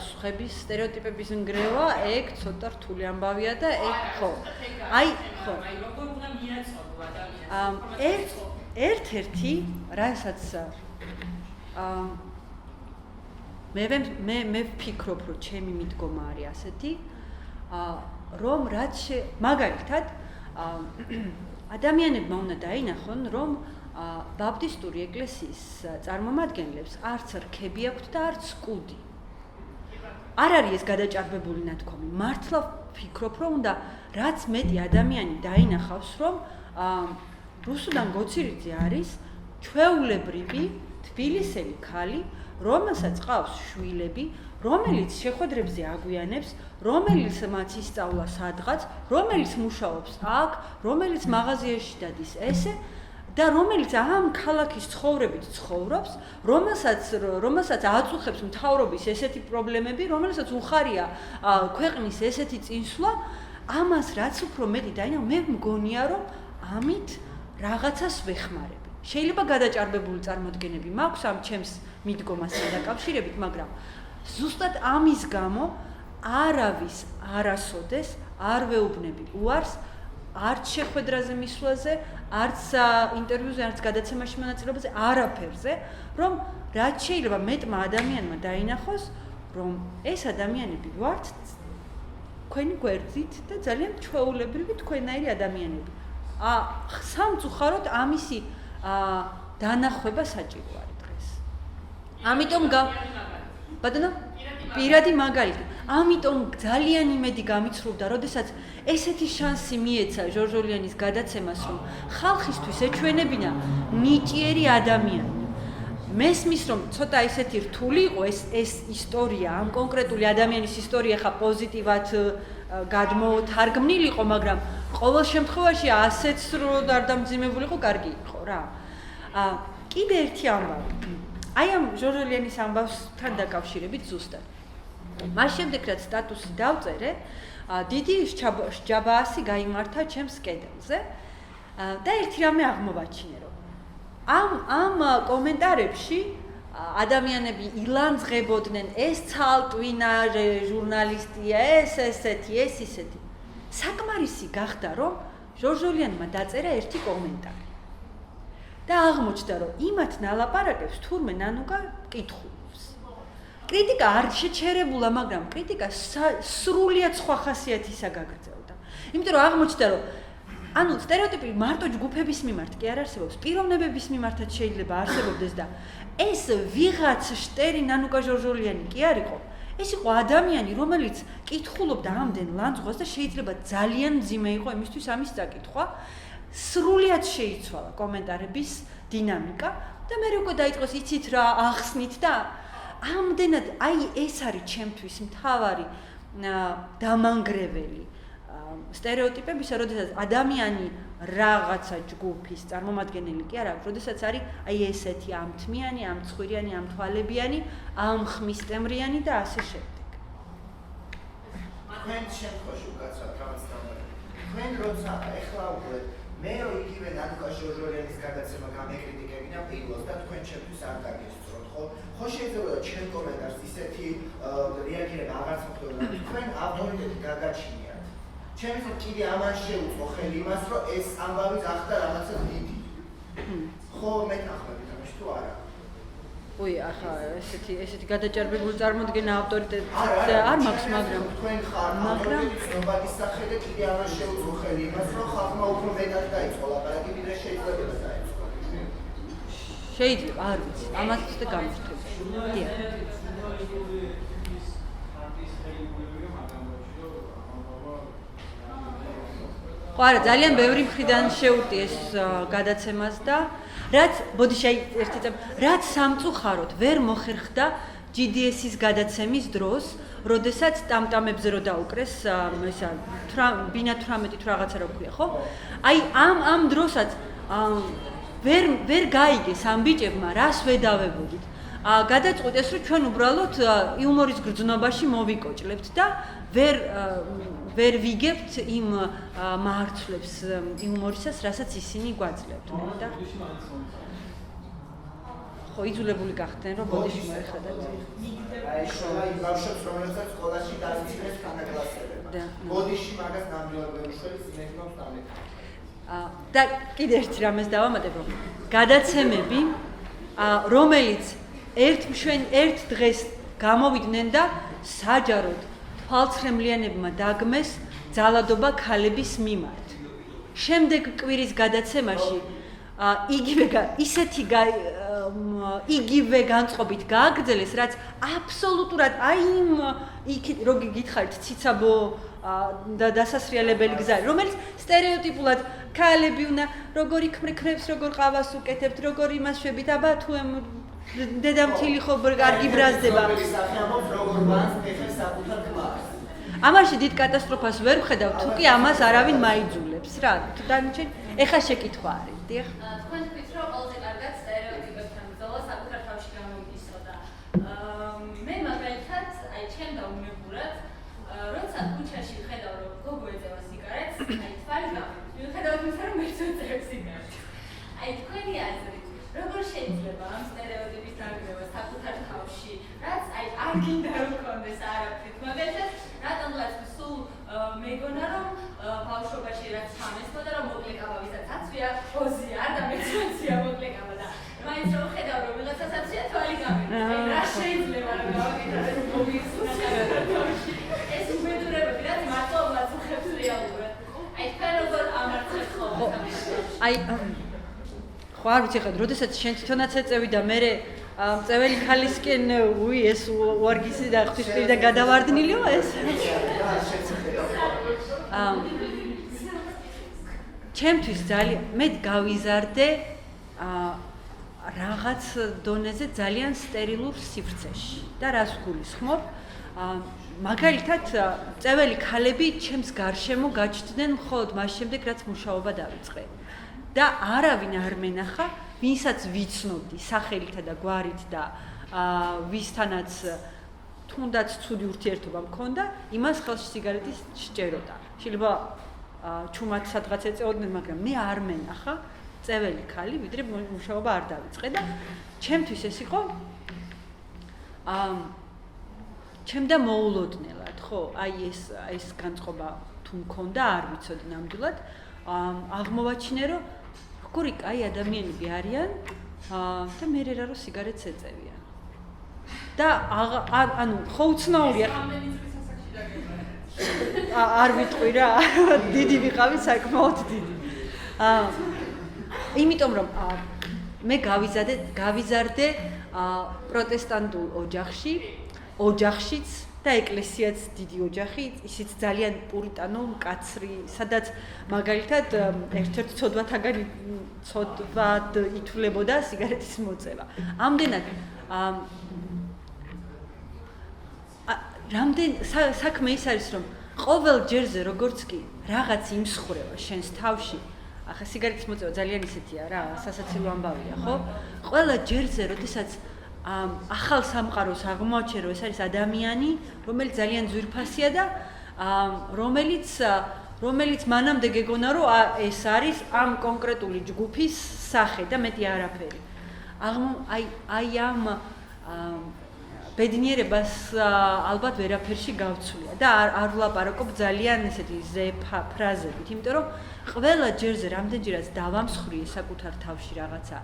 სხვების სტერეოტიპების ნგრევა ეგ ცოტა რთული ამბავია და ეგ ხო. აი ხო. როგორ უნდა მიაწოდო ადამიანს? ერთ-ერთი, რასაც მე ვფიქრობ, რომ ჩემი მიდგომა არის ასეთი, რომ მაგალითად ადამიანებმა უნდა დაინახონ, რომ ბაპტისტური ეკლესიის წარმომადგენლებს არც რქები აქვთ და არც კუდი. არ არის ეს გადაჭარბებული ნათქვამი. მართლა ვფიქრობ, რომ უნდა რაც მეტი ადამიანი დაინახავს, რომ რუსუდან გოცირიძე არის ჩვეულებრივი თბილისელი ქალი, რომელსაც ყავს შვილები, რომელიც შეხვედრებზე აგვიანებს, რომელიც მათ ისწავლა სადღაც, რომელიც მუშაობს აქ, რომელიც მაღაზიაში დადის ესე და რომელიც ამ ქალაქის ცხოვრებით ცხოვრობს, რომელსაც აწუხებს მთავრობის ესეთი პრობლემები, რომელსაც უხარია ქვეყნის ესეთი წინსვლა, ამას რაც უფრო მეტი დაინახო, მე მგონია, რომ ამით რაღაცას ვეხმარები. შეიძლება გადაჭარბებული წარმოდგენები მაქვს ამ ჩემს მიდგომასთან დაკავშირებით, მაგრამ ზუსტად ამის გამო არავის არასოდეს არ ვეუბნები უარს არც შეხვედრაზე მისვლაზე, არც ინტერვიუზე, არც გადაცემაში მონაწილეობაზე, არაფერზე, რომ რაც შეიძლება მეტმა ადამიანმა დაინახოს, რომ ეს ადამიანები ვართ თქვენი გვერდით და ძალიან ჩვეულებრივი თქვენაირი ადამიანები. სამწუხაროდ ამისი დანახვება საჭირო არის დღეს. ამიტომ ბატონო პირადი მაგალითი. ამიტომ ძალიან იმედი გამიცრუდა, როდესაც ესეთი შანსი მიეცა ჟორჟოლიანის გადაცემას, რომ ხალხისთვის ეჩვენებინა ნიჭიერი ადამიანი. მესმის, რომ ცოტა ისეთი რთული იყო ეს ისტორია, ამ კონკრეტული ადამიანის ისტორია ხა პოზიტივად გადმოთარგმნილი იყო, მაგრამ ყოველ შემთხვევაში ასეც რომ არ დამძიმებული იყო, კარგი იყო რა. კიდე ერთი ამბავი. აი ამ ჟორჟოლიანის ამბავსთან დაკავშირებით ზუსტად. მას შემდეგ რაც სტატუსი დავწერე, დიდი სჯაბაასი გაიმართა ჩემს კედელზე და ერთი რამე აღმოვაჩინე, რომ ამ კომენტარებში ადამიანები ილანძღებოდნენ ეს ცალტვინა ჟურნალისტია, ესეთი, ეს ისეთი. საკმარისი გახდა, რომ ჟორჟოლიანმა დაწერა ერთი კომენტარი. და აღმოჩნდა, რომ იმათ ნალაპარაკებს თურმე ნანუკა კითხულობს. კრიტიკა არ შეჩერებულა, მაგრამ კრიტიკა სრულიად სხვა ხასიათისა გაგრძელდა. იმიტომ რომ აღმოჩნდა, რომ ანუ სტერეოტიპი მარტო ჯგუფების მიმართ კი არ არსებობს, პიროვნებების მიმართაც შეიძლება არსებობდეს და ეს ვიღაც შტერი ნანუკა ჟორჟოლიანი კი არ იყო. ეს იყო ადამიანი, რომელიც კითხულობდა ამდენ ლანძღვას და შეიძლება ძალიან მძიმე იყო იმისთვის ამის წაკითხვა. სრულიად შეიცვალა კომენტარების დინამიკა და მე უკვე დაიწყოს იცით რა ახსნით და ამდენად აი ეს არის ჩემთვის მთავარი დამანგრეველი სტერეოტიპებისა, როდესაც ადამიანი რაღაცა ჯგუფის წარმომადგენელი კი არა, როდესაც არის აი ესეთი ამთმიანი, ამცხვირიანი, ამთვალებიანი, ამხმისტემრიანი და ასე შემდეგ. თქვენ შემთხვევაში უკაცრავ რამაც დამარცხდა. თქვენ როცა ეხლა უკვე მე იგივე ნანუკა ჟორჟოლიანის გადაცემა გამეკრიტიკებინა პირველს და თქვენ ჩემთვის არ დაგესწროთ, ხო შეიძლება რომ ჩემ კომენტარს ისეთი რეაგირება აღარც მოხდება, თქვენ ავტორიტეტი გაგაჩინიათ. ჩემთვის კიდე ამან შეუწყო ხელი იმას, რომ ეს ამბავი გახდა რაღაცა დიდი. ხო მე ნახმებით ამაში თუ არა? ой, ახლა ესეთი გადაჭარბებული წარმოდგენა ავტორიტეტი არ მაქვს, მაგრამ თქვენ ხარ ავტორიტეტის ცნობადის სახე და კიდე ამან შეუწყო ხელი იმას, რომ ხალხმა უფრო მეტად დაიწყო ლაპარაკი, ვიდრე შეიძლება დაიწყო. შეიძლება, არ ვიცი, ამას და გამოსწორდა. დიახ. ხო არა, ძალიან ბევრი მხრიდან შეურტი ეს გადაცემას და რაც ბოდიში ერთი წამი რაც სამწუხაროდ ვერ მოხერხდა GDS-ის გადაცემის დროს, როდესაც ტამტამებზე რო დაუკრეს ისა ბინა 18 თუ რაღაცა რო ქვია, ხო? აი ამ დროსაც ვერ გაიგეს ამ ბიჭებმა რას ვედავებოდით. გადაწყვიტეს რომ ჩვენ უბრალოდ იუმორის გრძნობაში მოვიკოჭლებთ და ვერ ვიგებთ იმ მარცვლებს იუმორისას, რასაც ისინი გვაძლევდნენ და ხო იძულებული გახდნენ რომ ბოდიში მოეხადათ. აი შოლა იმ ბავშვებს რომელსაც სკოლაში დაიცინეს თანაკლასელებმა. ბოდიში მაგას ნამდვილად ვერ უშველს იმექნობს დამეკ. და კიდე ერთი რამეს დავამატებ, რომ გადაცემები რომელიც ერთ დღეს გამოვიდნენ და საჯაროდ თვალცრემლიანებმა დაგმეს ძალადობა ქალების მიმართ. შემდეგ კვირის გადაცემაში იგივე განწყობით გააგრძელეს, რაც აბსოლუტურად აი იმ იქით რო გითხარით ციცაბო და დასასრიალებელი გზა, რომელიც სტერეოტიპულად ქალები უნდა როგორ იქმრებს, როგორ ყავას უკეთებთ, როგორ იმას შვებით, აბა თუ დედამთილი ხო კარგი ბრაზდება. ამაში დიდ კატასტროფას ვერ ვხედავ, თუ კი ამას არავინ მაიძულებს რა. დანარჩენ ეხა შეკითხვა არის, დიახ. თქვენ თქვით, რომ ყველაზე კარგად სტერეოტიპებთან ბრძოლა საკუთარ თავში გამოიგისოდა. მე მაგალითად, აი ჩემ დაუნებურად, როცა ქუჩაში ხედავ, რომ გოგო ეძება სიგარეტს, აი თვალი გამივიდა. მიუხედავად იმისა, რომ მეც ვეძებ სიგარეტს. აი თქვენი აზრით, როგორ შეიძლება ამ სტერეოტიპის დაგრევა საკუთარ თავში, რაც აი არ გინდა რომ გქონდეს არაფრით. მაგალითად, რატომღაც სულ მეგონა რომ ბავშვობაში რაც ჩამესვა და რომ მოკლე კაბა ვისაც აცვია, ოზია არ და მეცვია მოკლე კაბა და მაინც რომ ხედავ რომ ვიღაცას აცვია თვალი გამივიდა. აი რა შეიძლება რომ გავაკეთოთ ეს მოგისუნა ეს უბედურებები რაც მართლაც უხებს რეალურად. აი თქვენ როგორ ამარცხებთ ხოლმე აი ხო არ ვიცი ხა, როდესაც შენ თვითონაც ეწევი და მე წეველი ქალისკენ ეს უარგისი და ღვთისმშობელი და გადავარდნილიო ეს. ჩემთვის ძალიან მე გავიზარდე რაღაც დონეზე ძალიან სტერილურ სივრცეში და რას გულისხმობ? მაგალითად, წეველი ქალები ჩემს გარშემო გაჩნდნენ მხოლოდ მას შემდეგ, რაც მუშაობა დავიწყე. და არავინ არ მენახა, ვინსაც ვიცნობდი სახელითა და გვარით და ვისთანაც თუნდაც ცუდი ურთიერთობა მქონდა, იმას ხელში სიგარეტის სჭეროდა. შეიძლება ჩუმად სადღაც ეწეოდნენ, მაგრამ მე არ მენახა წეველი ქალი, ვიდრე მუშაობა არ დავიწყე და ჩემთვის ეს იყო ჩემდა მოულოდნელად, ხო? აი ეს განწყობა თუ მქონდა, არ ვიცოდი ნამდვილად. აღმოვაჩინე, რომ როგორი კაი ადამიანები არიან და მე რა რომ სიგარეტს ეწევიან. და ანუ ხო უცნაურია. არ ვიტყვი რა, დიდი ვიყავი საკმაოდ დიდი. იმიტომ რომ მე გავიზარდე პროტესტანტულ ოჯახშიც და ეკლესიაც დიდი ოჯახი, ისიც ძალიან პურიტანულ, მკაცრი, სადაც მაგალითად ერთ-ერთ ცოდვად ითვლებოდა სიგარეტის მოწევა. ამდენად საქმე ის არის, რომ ყოველ ჯერზე როგორც კი რაღაც იმსხვრევა შენს თავში, ახლა სიგარეტის მოწევა ძალიან ისეთია რა, სასაცილო ამბავია, ხო? ყველა ჯერზე, როდესაც ახალ სამყაროს აღმოაჩენ, რომ ეს არის ადამიანი, რომელიც ძალიან ძვირფასია და რომელიც მანამდე გეგონა, რომ ეს არის ამ კონკრეტული ჯგუფის სახე და მეტი არაფერი. აი ამ ბედნიერებას ალბათ ვერაფერში გავცვლია და არ ვლაპარაკობ ძალიან ესეთი ფრაზებით, იმიტომ რომ ყველა ჯერზე რამდენჯერაც დავამსხვრიე საკუთარ თავში რაღაცა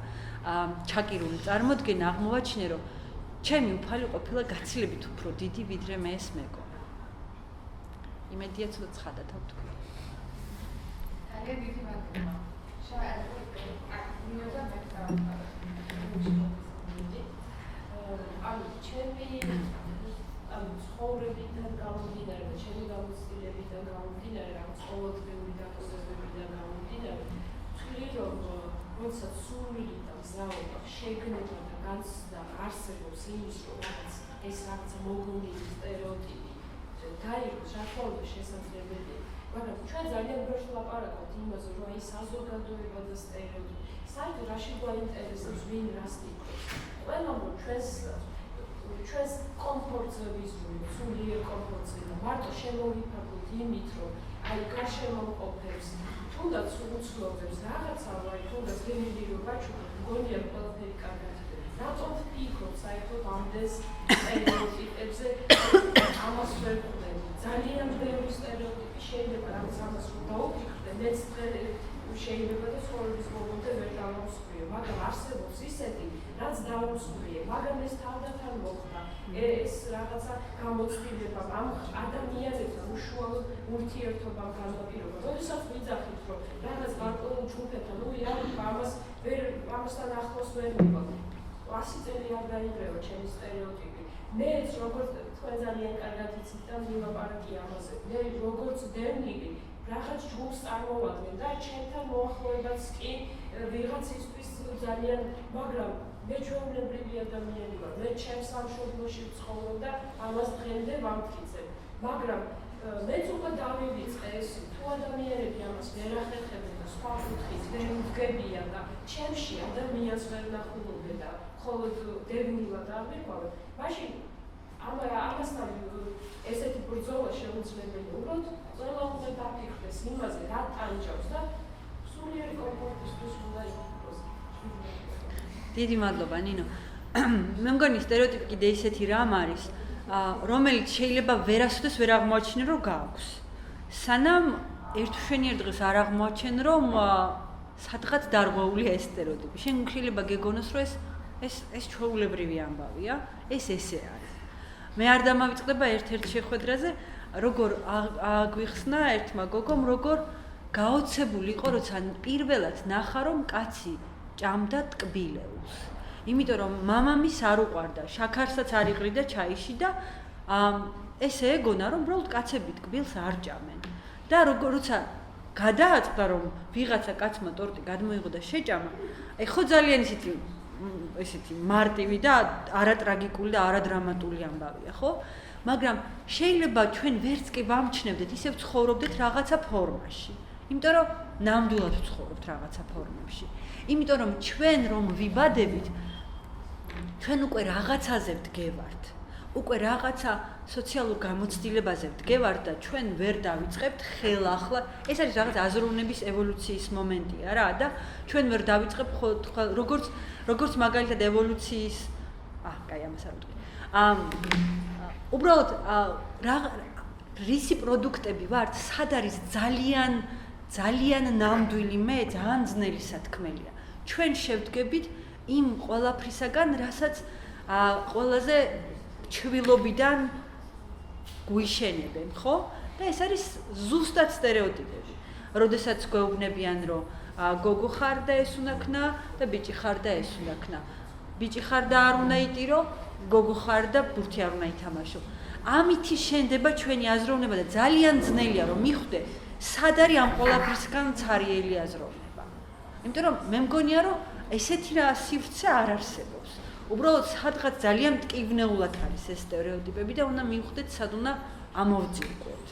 ჩაკირული წარმოდგენა, აღმოვაჩინე, რომ ჩემი უფალი ყოფილა გაცილებით უფრო დიდი, ვიდრე მე ეს მეგონა. იმედია ცოტა ცხადად ავთქვი. ძალიან დიდი მადლობა. ცხოვრებიდან გამომდინარე, ჩემი გამოცდილებიდან გამომდინარე, რაღაც ყოველდღიური დაწესებებიდან გამომდინარე, ვთვლი, რომ როდესაც სურვილი და მზაობა, შეგნება და განცდა არსებობს იმის, რომ ეს რაღაცა მოგონილი სტერეოტიპი დაიყოს, რა თქმა უნდა შესაძლებელია, მაგრამ ჩვენ ძალიან ბევრს ვლაპარაკობთ იმაზე, რომ აი საზოგადოება და სტერეოტიპი, საერთოდ რაში გვაინტერესებს ვინ რას იკროს. ყველამ ჩვენს კომფორტზე ვიზრუნოთ, სულიერ კომფორტზე და მარტო შემოვიფარგლოთ იმით, რომ აი გარშემოყოფებს, თუნდაც უცნობებს რაღაცა, აი თუნდაც გემილი რომ გაჩვენოთ, მგონია ყველაფერი კარგად იქნება. რატომ ვფიქრობ საერთოდ ამდენს სტერეოტიპებზე, ამას ვერ ხვდები. ძალიან ბევრი სტერეოტიპი შეიძლება რაღაც ამას რომ დაუფიქრდე, მეც შეიძლება და ცხოვრების მომენტზე ვერ დავამსხვრიე, მაგრამ არსებობს ისეთი, რაც დავამსხვრიე, მაგრამ ეს თავდათან მოხდა. ეს რაღაცა გამოცდილება ამ ადამიანებთან უშუალოდ ურთიერთობამ განაპირობა. როდესაც ვიძახით, რომ რაღაც გარკვეულ ჯგუფებთან, ამასთან ახლოს ვერ მივალ. 100 წელი არ დაინგრევა ჩემი სტერეოტიპი. მეც როგორც თქვენ ძალიან კარგად იცით და ვილაპარაკი ამაზე. მე როგორც დევნილი რაღაც ჯგუფს წარმოვადგენ და ჩემთან მოახლოებაც კი ვიღაცისთვის ძალიან, მაგრამ მე ჩვეულებრივი ადამიანი ვარ, მე ჩემს სამშობლოში ვცხოვრობ და ამას დღემდე ვამტკიცებ. მაგრამ მეც უკვე დავივიწყე ეს, თუ ადამიანები ამას ვერ ახერხებენ და სხვა კუთხით ვერ უდგებიან და ჩემში ადამიანს ვერ ნახულობენ და მხოლოდ დევნილად არ ვიყავენ, მაშინ ამასთან ესეთი ბრძოლა შეუძლებელია. უბრალოდ ყველა უნდა დაფიქრდეს იმაზე, რა ტანჯავს და სულიერი კომფორტისთვის უნდა იფიქროს. დიდი მადლობა, ნინო. მე მგონი სტერეოტიპი კიდე ისეთი რამ არის, რომელიც შეიძლება ვერასოდეს ვერ აღმოაჩინე, რომ გააქვს. სანამ ერთშვენიერ დღეს არ აღმოაჩენ, რომ სადღაც დარღვეულია ეს სტერეოტიპი. შენ შეიძლება გეგონოს, რომ ეს ჩვეულებრივი ამბავია, ეს ესე არის. მე არ დამავიწყდება ერთ-ერთ შეხვედრაზე, როგორ აგვიხსნა ერთმა გოგომ, როგორ გაოცებული იყო, როცა პირველად ნახა, რომ კაცი ჭამდა ტკბილეულს. იმიტომ რომ მამამის არ უყვარდა, შაქარსაც არ იყრიდა ჩაიში და ესე ეგონა, რომ უბრალოდ კაცები ტკბილს არ ჭამენ. და როცა გადააწყდა, რომ ვიღაცა კაცმა ტორტი გადმოიღო და შეჭამა, აი ხო ძალიან ესეთი მარტივი და არატრაგიკული და არადრამატული ამბავია, ხო? მაგრამ შეიძლება ჩვენ ვერც კი ვამჩნევდეთ, ისევ ცხოვრობდეთ რაღაცა ფორმაში. იმიტომ რომ ნამდვილად ვცხოვრობთ რაღაცა ფორმებში. იმიტომ რომ ჩვენ რომ ვიბადებით, ჩვენ უკვე რაღაცაზე ვდგევართ. უკვე რაღაცა სოციალურ გამოცდილებაზე ვდგევართ და ჩვენ ვერ დავიწყებთ ხელახლა. ეს არის რაღაც აზროვნების ევოლუციის მომენტია რა და ჩვენ ვერ დავიწყებთ როგორც მაგალითად ევოლუციის კაი ამას არ ვიტყვი. უბრალოდ რისი პროდუქტები ვართ, სად არის ძალიან ნამდვილი მე, ძალიან ძნელი სათქმელია. ჩვენ შევდგებით იმ ყველაფრისაგან, რასაც ყველაზე ჩვილობიდან გვიშენებენ, ხო? და ეს არის ზუსტად სტერეოტიპები. როდესაც გვეუბნებიან, რომ გოგო ხარ და ეს უნდა ქნა და ბიჭი ხარ და ეს უნდა ქნა. ბიჭი ხარ და არ უნდა იტირო, გოგო ხარ და ბურთი არ უნდა ითამაშო. ამითი შენდება ჩვენი აზროვნება და ძალიან ძნელია რომ მიხვდე, სად არის ამ ყველაფრისგან ცარიელი აზროვნება. იმიტომ რომ მე მგონია რომ ესეთი რა სივრცე არ არსებობს. უბრალოდ სადღაც ძალიან მტკივნეულად არის ეს სტერეოტიპები და უნდა მივხვდეთ სად უნდა ამოვძილკვეთ.